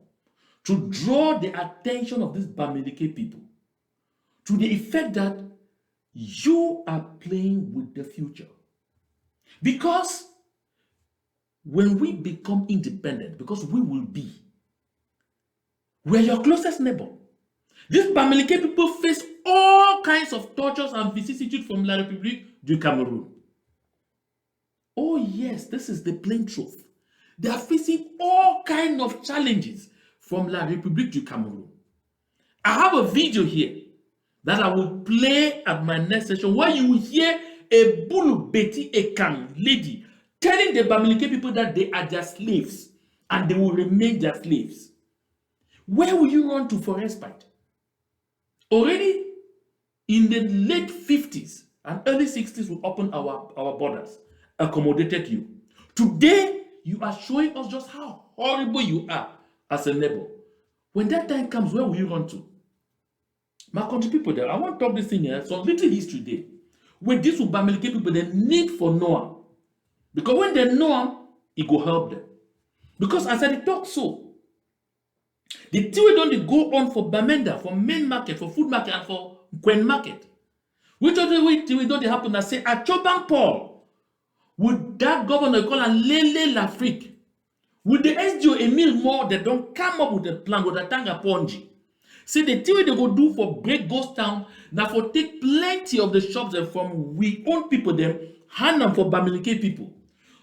to draw the attention of these Bamileke people to the effect that you are playing with the future. Because when we become independent, because we will be, we're your closest neighbor. These Bamileke people face all kinds of tortures and vicissitudes from La Republique du Cameroun. Oh yes, this is the plain truth. They are facing all kinds of challenges from La Republique du Cameroun. I have a video here that I will play at my next session where you will hear a Bulu Betty Ekang lady telling the Bamileke people that they are their slaves and they will remain their slaves. Where will you run to for respite? Already in the late 50s and early 60s, we opened our borders, accommodated you. Today, you are showing us just how horrible you are as a neighbor. When that time comes, where will you run to? My country people there, I want to talk this thing here, some little history there. When this will Bamileke people, they need for Noah. Because when they know him, it will help them. Because as I talk so, the thing we don't go on for Bamenda, for main market, for food market, and for Gwen market. Which other way we don't happen and say, at Choban Paul, would that governor call and Lele L'Afrique, with the SDO Emile Moore, they don't come up with a plan with a Tanga Ponji. See, the thing they go do for break ghost town, now for take plenty of the shops and from we own people them, hand them for Bamileke people.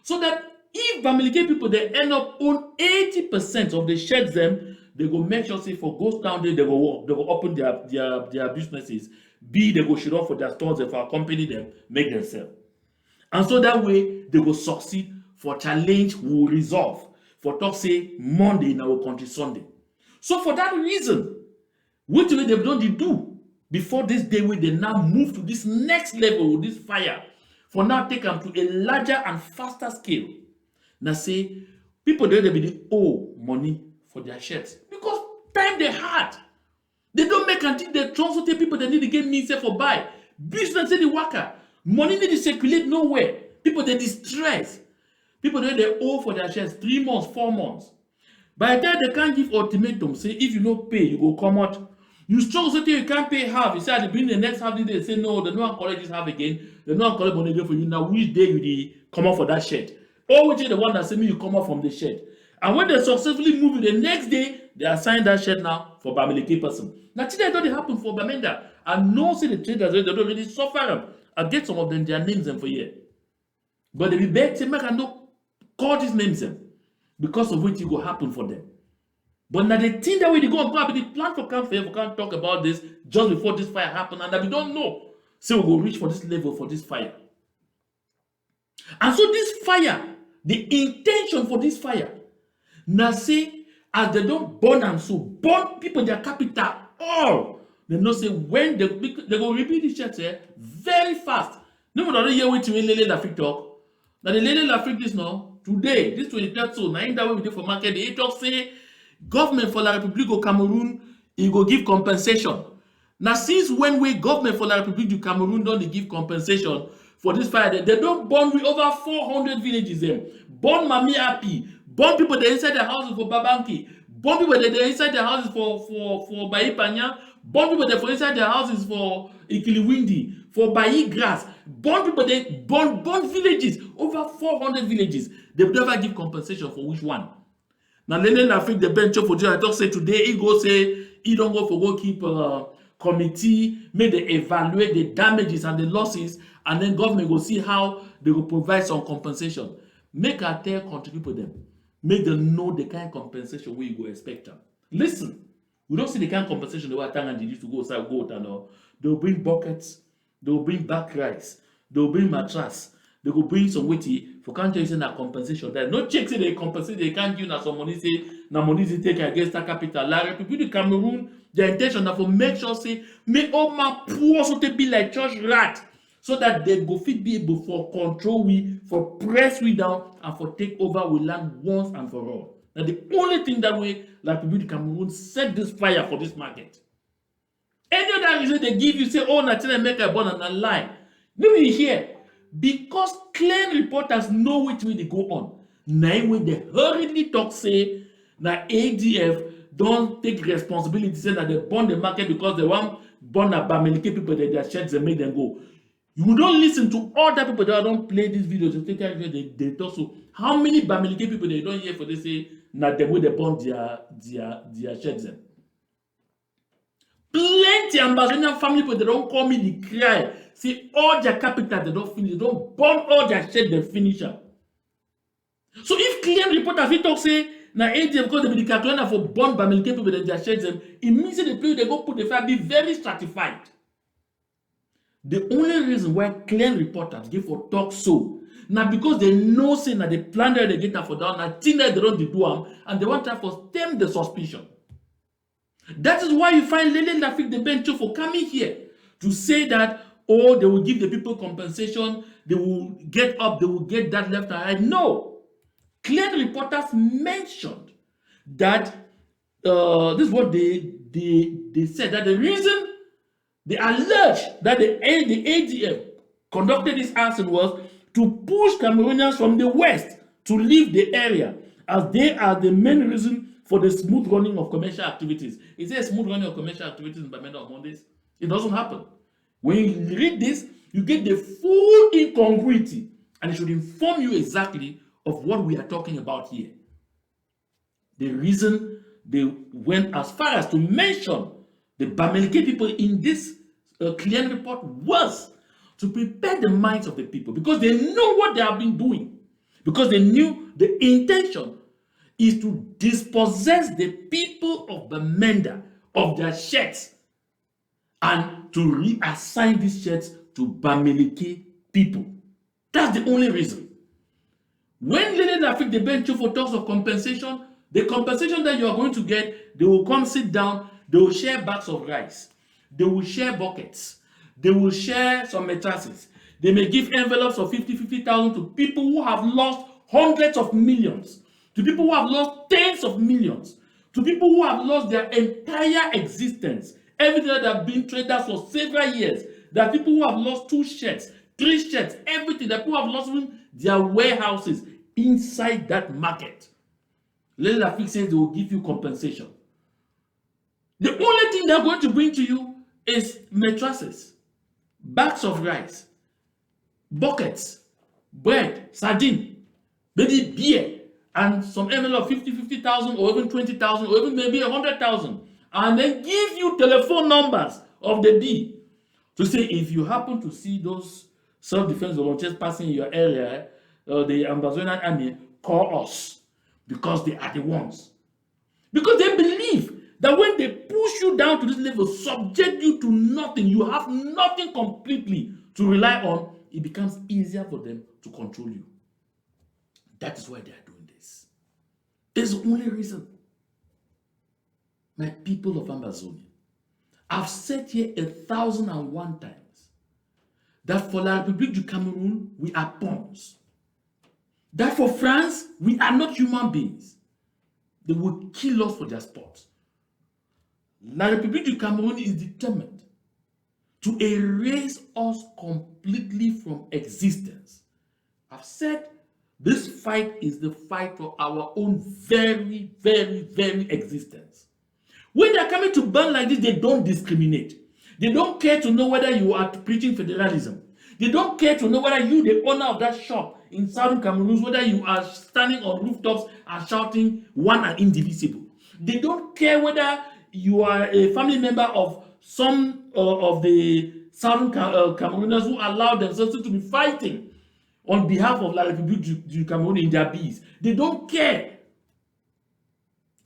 So that if Bamileke people they end up own 80% of the sheds them, they go make sure say for ghost town they go work, they go open their businesses. B they go shut off for their stores and for accompany them, make them sell. And so that way they go succeed for challenge will resolve. For talk say Monday in our country Sunday. So for that reason, which way they don't do before this day where they now move to this next level with this fire, for now take them to a larger and faster scale. Now say people there they be the owe money for their shirts because time they had. They don't make until they transfer people they need to get means for buy. Business in the worker. Money need to circulate nowhere. People they distress. People there they owe for their shares 3 months, 4 months. By the time they can't give ultimatum, say if you don't pay, you go come out. You struggle so you can't pay half. You say at the beginning the next half they say no, the no one collect this half again. The no one collect money again for you. Now which day you come out for that shed? Or which is the one that say me you come out from the shed. And when they successfully move it, the next day they assign that shed now for Bamileke person. Now today don't happen for Bamenda. And no say the traders they don't really suffer them. I get some of them their names them for here. But they be beg say make I no call these names them because of which it will happen for them. But now the thing that we go and probably plan for can't fail, we can't talk about this just before this fire happened, and that we don't know. So we will reach for this level for this fire. And so this fire, the intention for this fire, now say as they don't burn and so burn people their capital all. They know say when they go repeat this shit here very fast. No one don't hear waiting Lele L'Afrique talk. Now the Lele L'Afrique this now today, this 23rd so now in that way we do for market, they talk say government for La Republique du Cameroun, it go give compensation. Now, since when we government for La Republique du Cameroun don't give compensation for this fire, they don't burn with over 400 villages them. Burn Mami Api, burn people that inside their houses for Babanki, burn people that inside their houses for Bayi Panya, burn people that for inside their houses for Ikiliwindi, for Bayi Grass, burn people that burn villages, over 400 villages. They never give compensation for which one? Now, Lele L'Afrique, the bench for I talk say today, he go say, he don't go for go keep committee, may they evaluate the damages and the losses, and then government will see how they will provide some compensation. Make a tell country people them. make them know the kind of compensation we go expect them. Listen, we don't see the kind of compensation they were telling and used to go outside goat and all. They'll bring buckets, they'll bring back rice, they'll bring mattress, they will bring some weighty for country saying that compensation. There no check say they compensate, they can't give na some money say na money they take against the capital. La Republique du Cameroun, their intention that for make sure say make all my poor so to be like church rat. So that they go fit be able for control we, for press we down, and for take over we land once and for all. Now the only thing that way, like Republique du Cameroun, set this fire for this market. Any other reason they give you say, oh, Natina make a bond and lie. Let me hear. Because clear reporters know which way they go on. Now when they hurriedly talk say that ADF don't take responsibility, say that they bond the market because they want bond a Bamilekes people that their sheds and make them go. You don't listen to other people that don't play these videos to take care of they talk. So how many Bamilekes people they don't hear for they say na the way they bond their sheds them? Plenty Ambazonian family people they don't call me the cry. See all their capital they don't finish, they don't burn all their sheds they finish up. So if clear reporters we talk say na ADF because they be the calculator for burn Bamilekes people that their sheds them, it means that the people they go put the fire be very stratified. The only reason why clear reporters give for talk so now because they know say that the plan that they get for down, na thing that they don't do them, and they want to for stem the suspicion. That is why you find Lele Lafik the bench for coming here to say that oh they will give the people compensation, they will get up, they will get that left and right. No, clear reporters mentioned that this is what they said that the reason. They allege that the ADF conducted this arson was to push Cameroonians from the west to leave the area as they are the main reason for the smooth running of commercial activities. Is there a smooth running of commercial activities in Bamenda on Mondays? It doesn't happen. When you read this, you get the full incongruity and it should inform you exactly of what we are talking about here. The reason they went as far as to mention the Bamilekes people in this clear report was to prepare the minds of the people because they know what they have been doing. Because they knew the intention is to dispossess the people of Bamenda of their sheds and to reassign these sheds to Bamilekes people. That's the only reason. When Lele Lafik the bench for talks of compensation, the compensation that you are going to get, they will come sit down. They will share bags of rice. They will share buckets. They will share some mattresses. They may give envelopes of 50,000 to people who have lost hundreds of millions, to people who have lost tens of millions, to people who have lost their entire existence. Everything that have been traders for several years. There are people who have lost 2 sheds, 3 sheds, everything. There are people who have lost even their warehouses inside that market. Lele Lafik says they will give you compensation. The only thing they're going to bring to you is mattresses, bags of rice, buckets, bread, sardine, maybe beer, and some envelope of 50,000 or even 20,000 or even maybe 100,000. And then give you telephone numbers of the D to say if you happen to see those self-defense volunteers passing in your area, the Ambazonian army, call us because they are the ones. Because they believe that when they push you down to this level, subject you to nothing, you have nothing completely to rely on, it becomes easier for them to control you. That is why they are doing this. It's the only reason. My people of Amazonia, I've said here 1,001 times that for La Republique du Cameroun, we are pawns. That for France, we are not human beings. They will kill us for their sport. La Republique du Cameroun is determined to erase us completely from existence. I've said this fight is the fight for our own very, very, very existence. When they're coming to burn like this, they don't discriminate. They don't care to know whether you are preaching federalism. They don't care to know whether you, the owner of that shop in southern Cameroon, whether you are standing on rooftops and shouting one and indivisible. They don't care whether you are a family member of some of the southern Camerooners who allow themselves to be fighting on behalf of La Republique du Cameroun in their bees. They don't care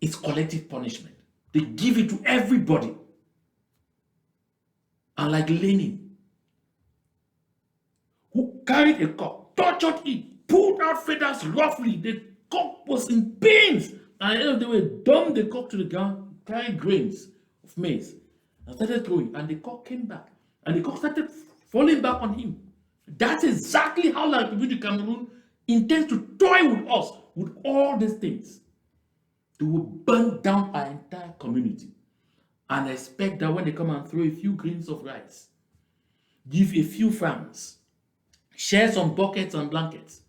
It's collective punishment. They give it to everybody. And like Lenin, who carried a cock, tortured it, pulled out feathers roughly. The cock was in pains. And at the end of the day, dumped the cock to the ground, carried grains of maize, and started throwing. And the cock came back. And the cock started falling back on him. That's exactly how the Republique du Cameroun intends to toy with us, with all these things. They will burn down our entire community and expect that when they come and throw a few grains of rice, give a few francs, share some buckets and blankets,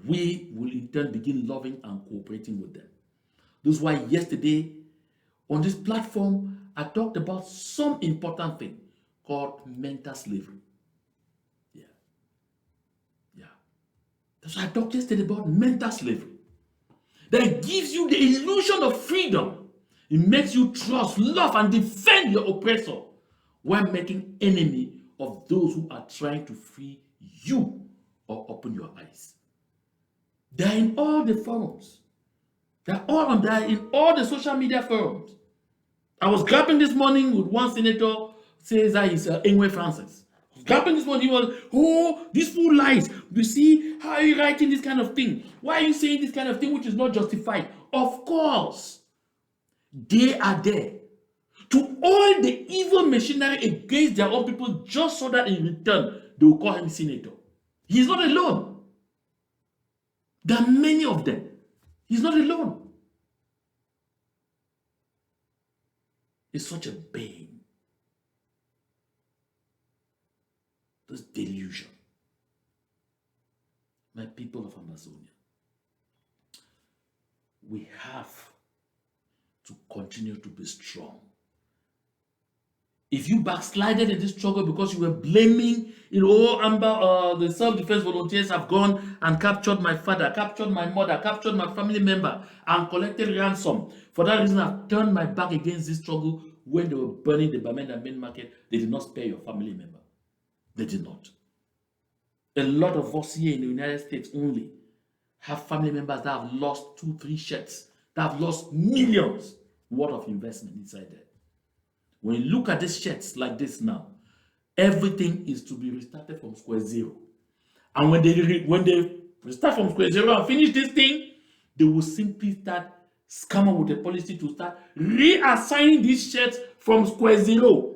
we will in turn begin loving and cooperating with them. That's why yesterday on this platform, I talked about some important thing called mental slavery. That's why I talked yesterday about mental slavery. That it gives you the illusion of freedom. It makes you trust, love, and defend your oppressor while making enemy of those who are trying to free you or open your eyes. They're in all the forums. They're in all the social media forums. I was grappling this morning with one senator, says that he's Enwe Francis. Grappling this morning, he was, oh, this fool lies. You see, how are you writing this kind of thing? Why are you saying this kind of thing which is not justified? Of course, they are there to oil the evil machinery against their own people just so that in return, they will call him senator. He's not alone. There are many of them. He's not alone. It's such a bane. This delusion. My people of Amazonia, we have to continue to be strong. If you backslided in this struggle because you were blaming, the self-defense volunteers have gone and captured my father, captured my mother, captured my family member, and collected ransom. For that reason, I've turned my back against this struggle. When they were burning the Bamenda main market, they did not spare your family member. They did not. A lot of us here in the United States only have family members that have lost 2-3 shirts, that have lost millions worth of investment inside there. When you look at these shirts like this now, everything is to be restarted from square zero. And when they restart from square zero and finish this thing, they will simply start scamming with the policy to start reassigning these shirts from square zero.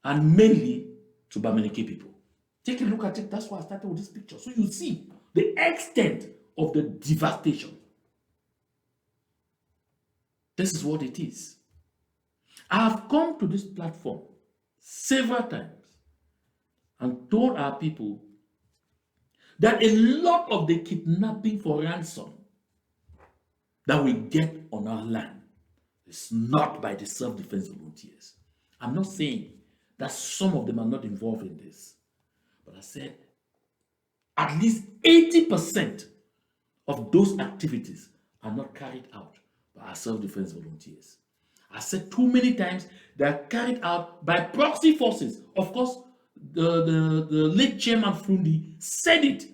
And mainly to Bamilekes people. Take a look at it. That's why I started with this picture. So you see the extent of the devastation. This is what it is. I have come to this platform several times and told our people that a lot of the kidnapping for ransom that we get on our land is not by the self-defense volunteers. I'm not saying that some of them are not involved in this. But I said at least 80% of those activities are not carried out by our self-defense volunteers. I said too many times they are carried out by proxy forces. Of course, the late chairman Fundi said it.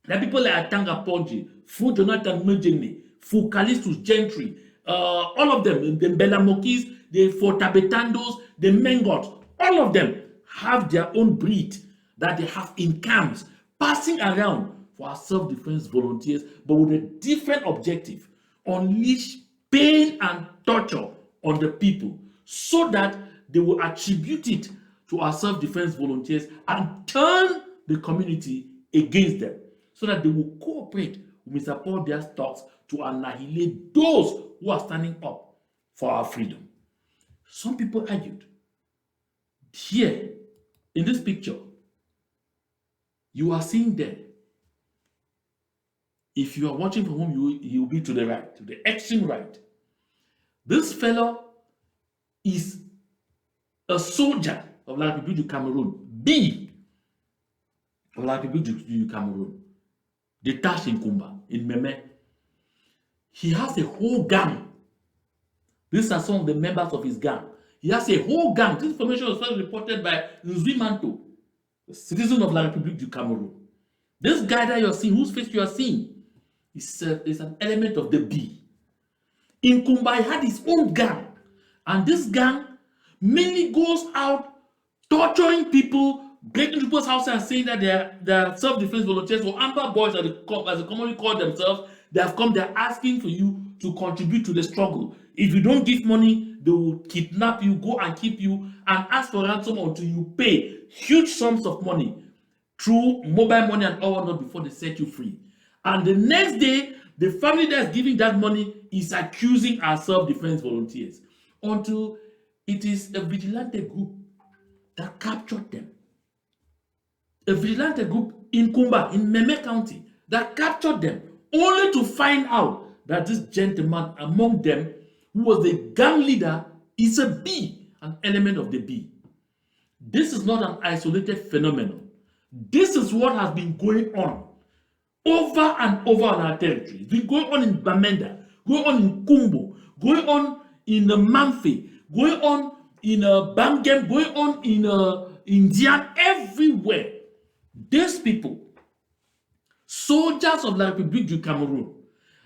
That people like Atanga Ponji, Fu Jonathan Mujene, Fu Callistus Gentry, all of them, the Belamokis, the Fortabetandos, the Mengots, all of them have their own breed that they have in camps, passing around for our self-defense volunteers, but with a different objective: unleash pain and torture on the people so that they will attribute it to our self-defense volunteers and turn the community against them so that they will cooperate with Mr. Paul Biya's talks to annihilate those who are standing up for our freedom. Some people argued. Here, in this picture, you are seeing there. If you are watching from home, you will be to the right, to the extreme right. This fellow is a soldier of La Republique du Cameroun, B of La Republique du Cameroun, detached in Kumba, in Meme. He has a whole gang. These are some of the members of his gang. He has a whole gang. This information was first reported by Nzui Manto, a citizen of La Republique du Cameroun. This guy that you're seeing, whose face you are seeing, is an element of the B. In Kumba, he had his own gang. And this gang mainly goes out torturing people, breaking people's houses and saying that they're self-defense volunteers or amber boys, as they commonly call themselves. They have come, they're asking for you to contribute to the struggle. If you don't give money, they will kidnap you, go and keep you, and ask for ransom until you pay huge sums of money through mobile money and all that before they set you free. And the next day, the family that's giving that money is accusing our self-defense volunteers until it is a vigilante group that captured them. A vigilante group in Kumba, in Meme County, that captured them, only to find out that this gentleman among them, who was the gang leader, is a bee, an element of the bee. This is not an isolated phenomenon. This is what has been going on over and over on our territory. It's been going on in Bamenda, going on in Kumbo, going on in Mamfe, going on in Bangem, going on in Indian, everywhere. These people, soldiers of the Republique du Cameroun,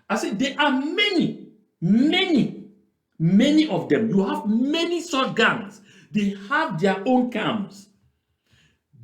I said there are many of them. You have many such gangs. They have their own camps.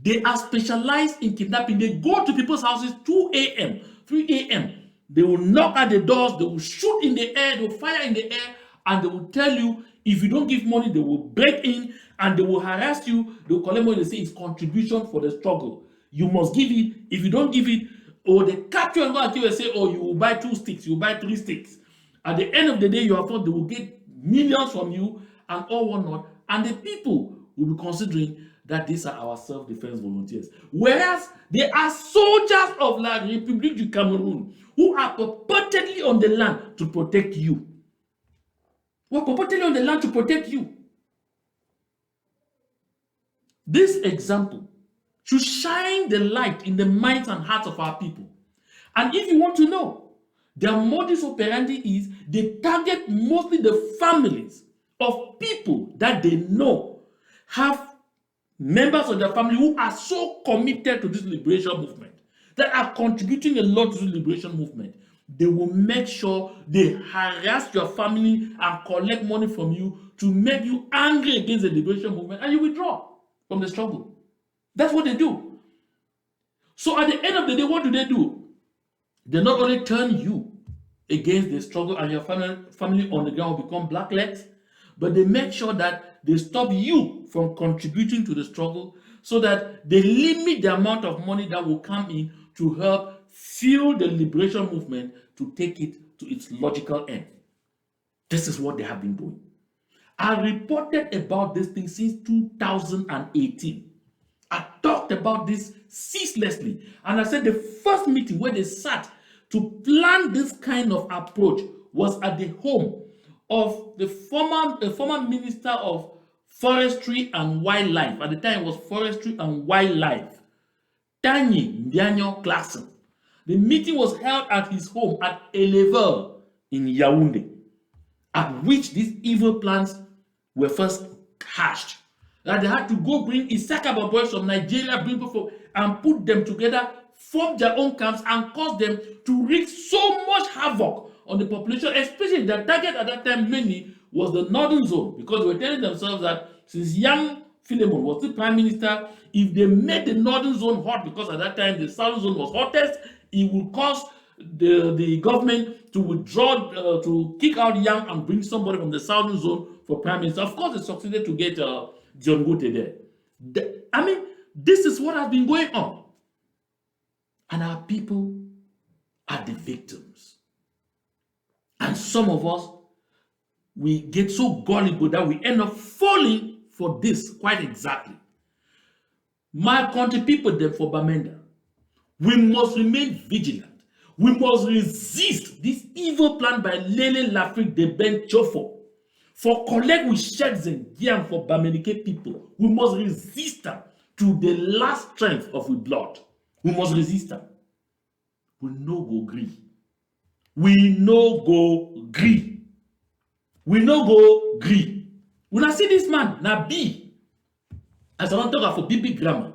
They are specialized in kidnapping. They go to people's houses 2 a.m., 3 a.m. They will knock at the doors, they will shoot in the air, they will fire in the air, and they will tell you if you don't give money, they will break in and they will harass you. They will collect money. They say it's contribution for the struggle. You must give it. If you don't give it, or they capture you and go and kill you and say, oh, you will buy 2 sticks, you will buy 3 sticks. At the end of the day, you have thought they will get millions from you and all whatnot, and the people will be considering that these are our self-defense volunteers. Whereas they are soldiers of La République du Cameroun who are purportedly on the land to protect you. Who are purportedly on the land to protect you. This example should shine the light in the minds and hearts of our people. And if you want to know, their modus operandi is they target mostly the families of people that they know have members of their family who are so committed to this liberation movement, that are contributing a lot to the liberation movement. They will make sure they harass your family and collect money from you to make you angry against the liberation movement, and you withdraw from the struggle. That's what they do. So at the end of the day, what do? They not only turn you against the struggle and your family on the ground will become blacklegs, but they make sure that they stop you from contributing to the struggle, so that they limit the amount of money that will come in to help fuel the liberation movement to take it to its logical end. This is what they have been doing. I reported about this thing since 2018. I talked about this ceaselessly. And I said the first meeting where they sat to plan this kind of approach was at the home of the former Minister of Forestry and Wildlife. At the time, it was Forestry and Wildlife, Tanyi Ndianyo Clarkson. The meeting was held at his home at a level in Yaoundé, at which these evil plans were first hatched. That they had to go bring Isakaba boys from Nigeria, bring people and put them together, form their own camps, and cause them to wreak so much havoc on the population, especially the target at that time mainly was the northern zone, because they were telling themselves that since young Philemon was the prime minister, if they made the northern zone hot, because at that time the southern zone was hottest, it would cause the government to withdraw, to kick out Young and bring somebody from the southern zone for prime minister. Of course, they succeeded to get John Gote there. I mean, this is what has been going on. And our people are the victims. And some of us, we get so gullible that we end up falling for this quite exactly. My country people, then for Bamenda, we must remain vigilant. We must resist this evil plan by Lele Lafrique de Ben Chofo for collect with sheds and gear for Bamilekes people. We must resist them to the last strength of our blood. We must resist them. We no go gree. We no go gree. We no go gree. When I see this man, na B, as I don't talk for big grammar,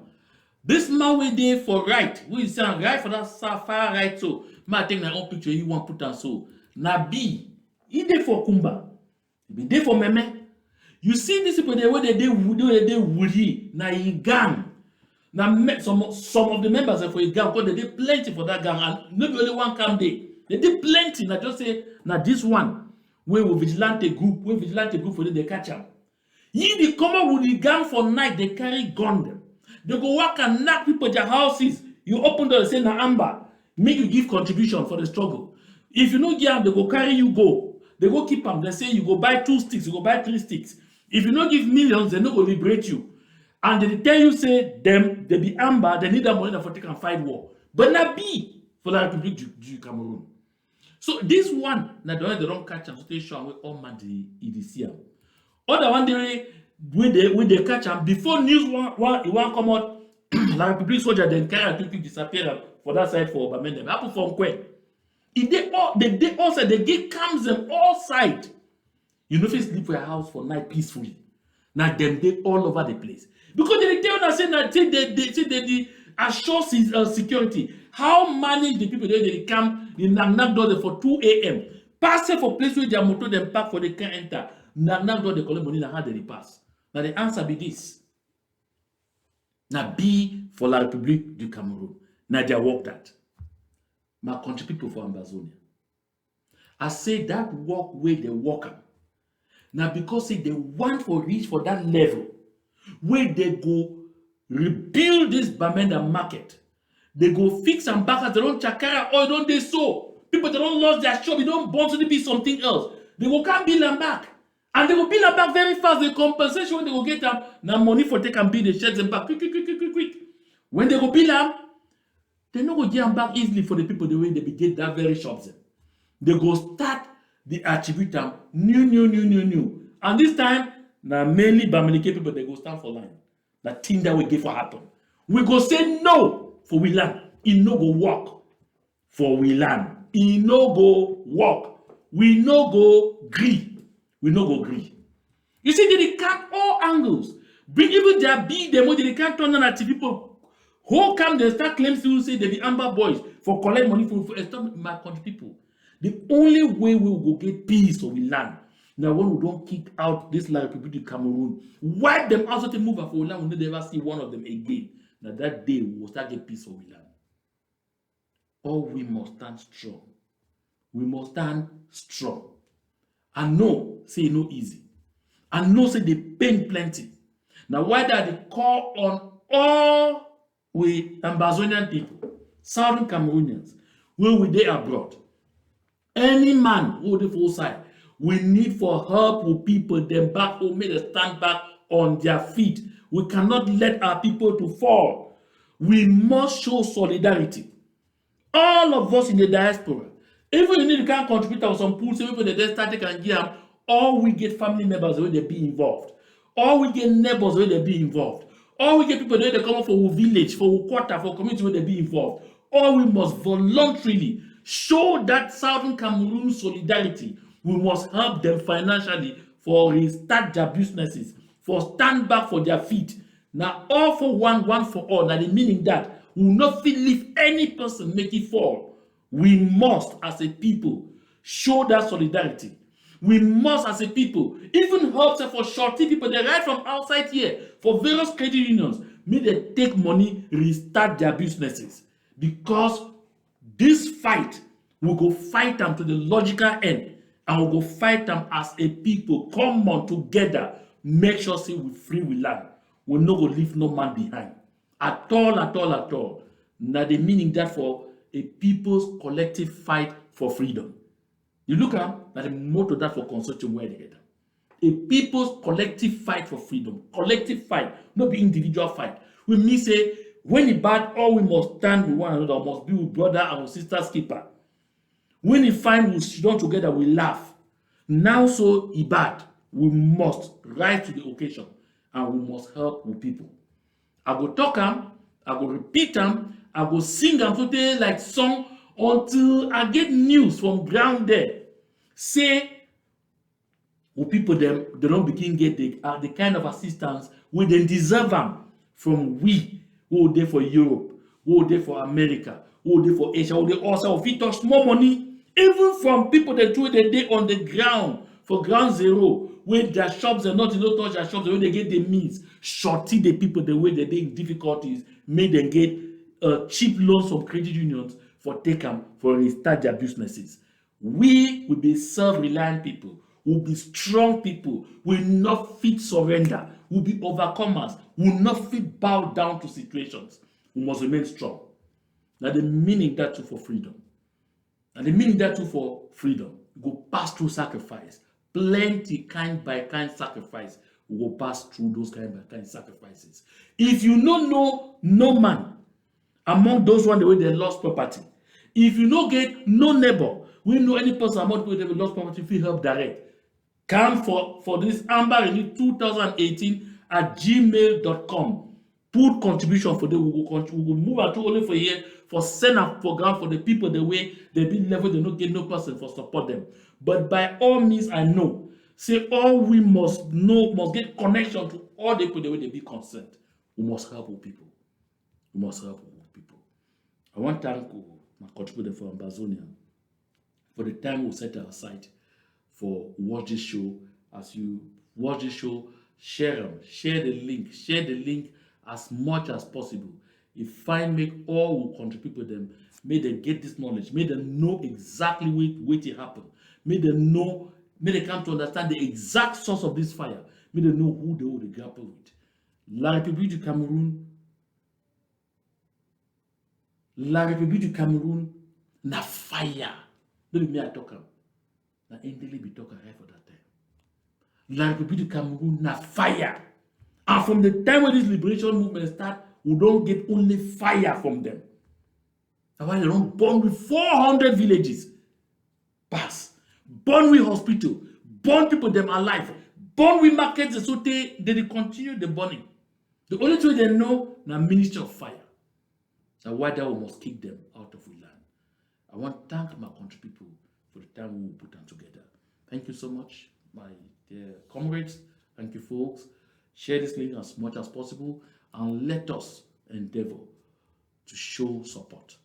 this man we there for right, we say right for that far right, so I take my own picture, you want put on so. Na B, He dey for Kumba. He be dey for Meme. You see these people there where they woody na a gang. Now some of the members are for a gang because they did plenty for that gang and not only one come there. They did plenty. Now just say now this one where we vigilante group for them, they catch them. Ye the come with the gang for night, they carry gun them. They go work and knock people their houses. You open door, say na amber, make you give contribution for the struggle. If you no give them, they go carry you go. They go keep them. They say you go buy 2 sticks, you go buy 3 sticks. If you no give millions, they no go liberate you. And they tell you say them they be amber, they need that money for take and fight war. But not be for the Republique du Cameroun. So this one, now the one they don't catch them, so they show where all man the EDC. Other one day when they catch them before news one come out, la Republique soldier then carry Republique disappear for that side for Bamenda. Happen from Kwen. If they also they get comes them all side. You know if you sleep for your house for night peacefully. Now them they all over the place. Because they tell us say that they assure security. How manage the people they come in knock door for 2 a.m. Pass for place where their motor them park for they can't enter. Knock door they collect money and how they pass. Now the answer be this. Now be for la Republique du Cameroun. Now they work that. My country people for Ambazonia. I say that work where they work. Now because they want to reach for that level where they go rebuild this Bamenda market. They go fix and back as they don't chakara or don't they so. People they don't lose their shop, they don't want to be something else. They will come build them back. And they will build them back very fast. The compensation when they will get them now money for take and build, they shed them back quick. When they go build them, they not go get them back easily for the people the way they get that very shops. They go start the attribute them new. And this time, now mainly Bamilekes people they go stand for line. That thing that we give for happen. We go say no for we land. It no go work for we land. It no go work. We no go agree. We no go agree. You see, they can't all angles. Bring even their big demo, they can't turn on at people. Who come they start claiming to say they be amber boys for collect money for my country people. The only way we will go get peace or we land. Now, when we don't kick out this Republique du Cameroun, wipe them out so they move for land, we will never see one of them again. Now, that day, we will start get peace for we land. Or we must stand strong. We must stand strong. And no, say no easy. And no, say they pain plenty. Now, why that they call on all we Ambazonian people, Southern Cameroonians, where we they abroad, any man who the full side, we need for help with people, them back home, make them stand back on their feet. We cannot let our people to fall. We must show solidarity. All of us in the diaspora, even if you can't contribute to some pools, people that they start and give them, or we get family members where they be involved, or we get neighbors where they be involved, or we get people where they come for a village, for a quarter, for a community where they be involved, or we must voluntarily show that Southern Cameroon solidarity. We must help them financially for restart their businesses, for stand back for their feet. Now, all for one for all. Now, the meaning that we will not leave any person make it fall. We must, as a people, show that solidarity. We must, as a people, even help for shorty people. They ride from outside here for various credit unions. May they take money, restart their businesses. Because this fight, we go fight them to the logical end. And we'll go fight them as a people. Come on together. Make sure say we free we land. We'll not go leave no man behind. At all. Now the meaning that for a people's collective fight for freedom. You look at that the motto that for consortium where together. A people's collective fight for freedom. Collective fight, not be individual fight. We mean say when it bad, all we must stand with one another, must be with brother and with sister's keeper. When we find we sit down together, we laugh. Now so bad, we must rise to the occasion and we must help with people. I go talk them, I go repeat them, I go sing them today like song until I get news from ground there. Say, with people them they don't begin get the kind of assistance when they deserve them from we who are there for Europe, who are there for America, who are there for Asia, who are there also if we touch more money Even from people that do the day on the ground, for ground zero, where their shops are not, touch their shops, the way they get the means, shorty the people the way that they in difficulties, make them get cheap loans from credit unions for take them for restart their businesses. We will be self-reliant people, will be strong people, will not fit surrender, will be overcomers, will not fit bow down to situations. We must remain strong. Now the meaning that too for freedom. And the meaning that too for freedom, we go pass through sacrifice. Plenty kind by kind sacrifice. We will pass through those kind by kind sacrifices. If you don't know no man among those one the way they lost property, if you no get no neighbor, we know any person among people that lost property, if you help direct, come for this Amber Renew 2018 at gmail.com. Put contribution for the we will move out to only for here for send up program for the people the way they be level they not get no person for support them. But by all means, I know, say all we must know, must get connection to all the people the way they be concerned. We must help with people. We must help with people. I want to thank my contributor for Amazonia for the time we set aside for watch this show. As you watch this show, share them, share the link as much as possible. If I make all who contribute with them, may they get this knowledge, may they know exactly what it happened, may they come to understand the exact source of this fire, may they know who they will grapple with. La République du Cameroun, na fire. Don't be me I talk. Na endely be talking right for that time. La République du Cameroun, na fire. And from the time when this liberation movement start, we don't get only fire from them. That's why they don't burn with 400 villages. Pass. Burn with hospital. Burn people them alive. Burn with markets so they continue the burning. The only thing they know na ministry of fire. That's why that we must kick them out of the land. I want to thank my country people for the time we will put them together. Thank you so much, my dear comrades. Thank you, folks. Share this link as much as possible and let us endeavor to show support.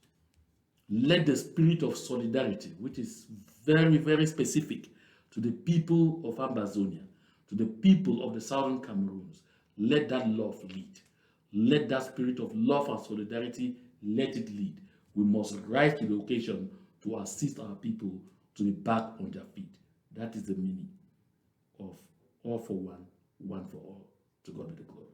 Let the spirit of solidarity, which is very, very specific to the people of Amazonia, to the people of the southern Cameroons, let that love lead. Let that spirit of love and solidarity, let it lead. We must rise to the occasion to assist our people to be back on their feet. That is the meaning of all for one, one for all. To God be the glory.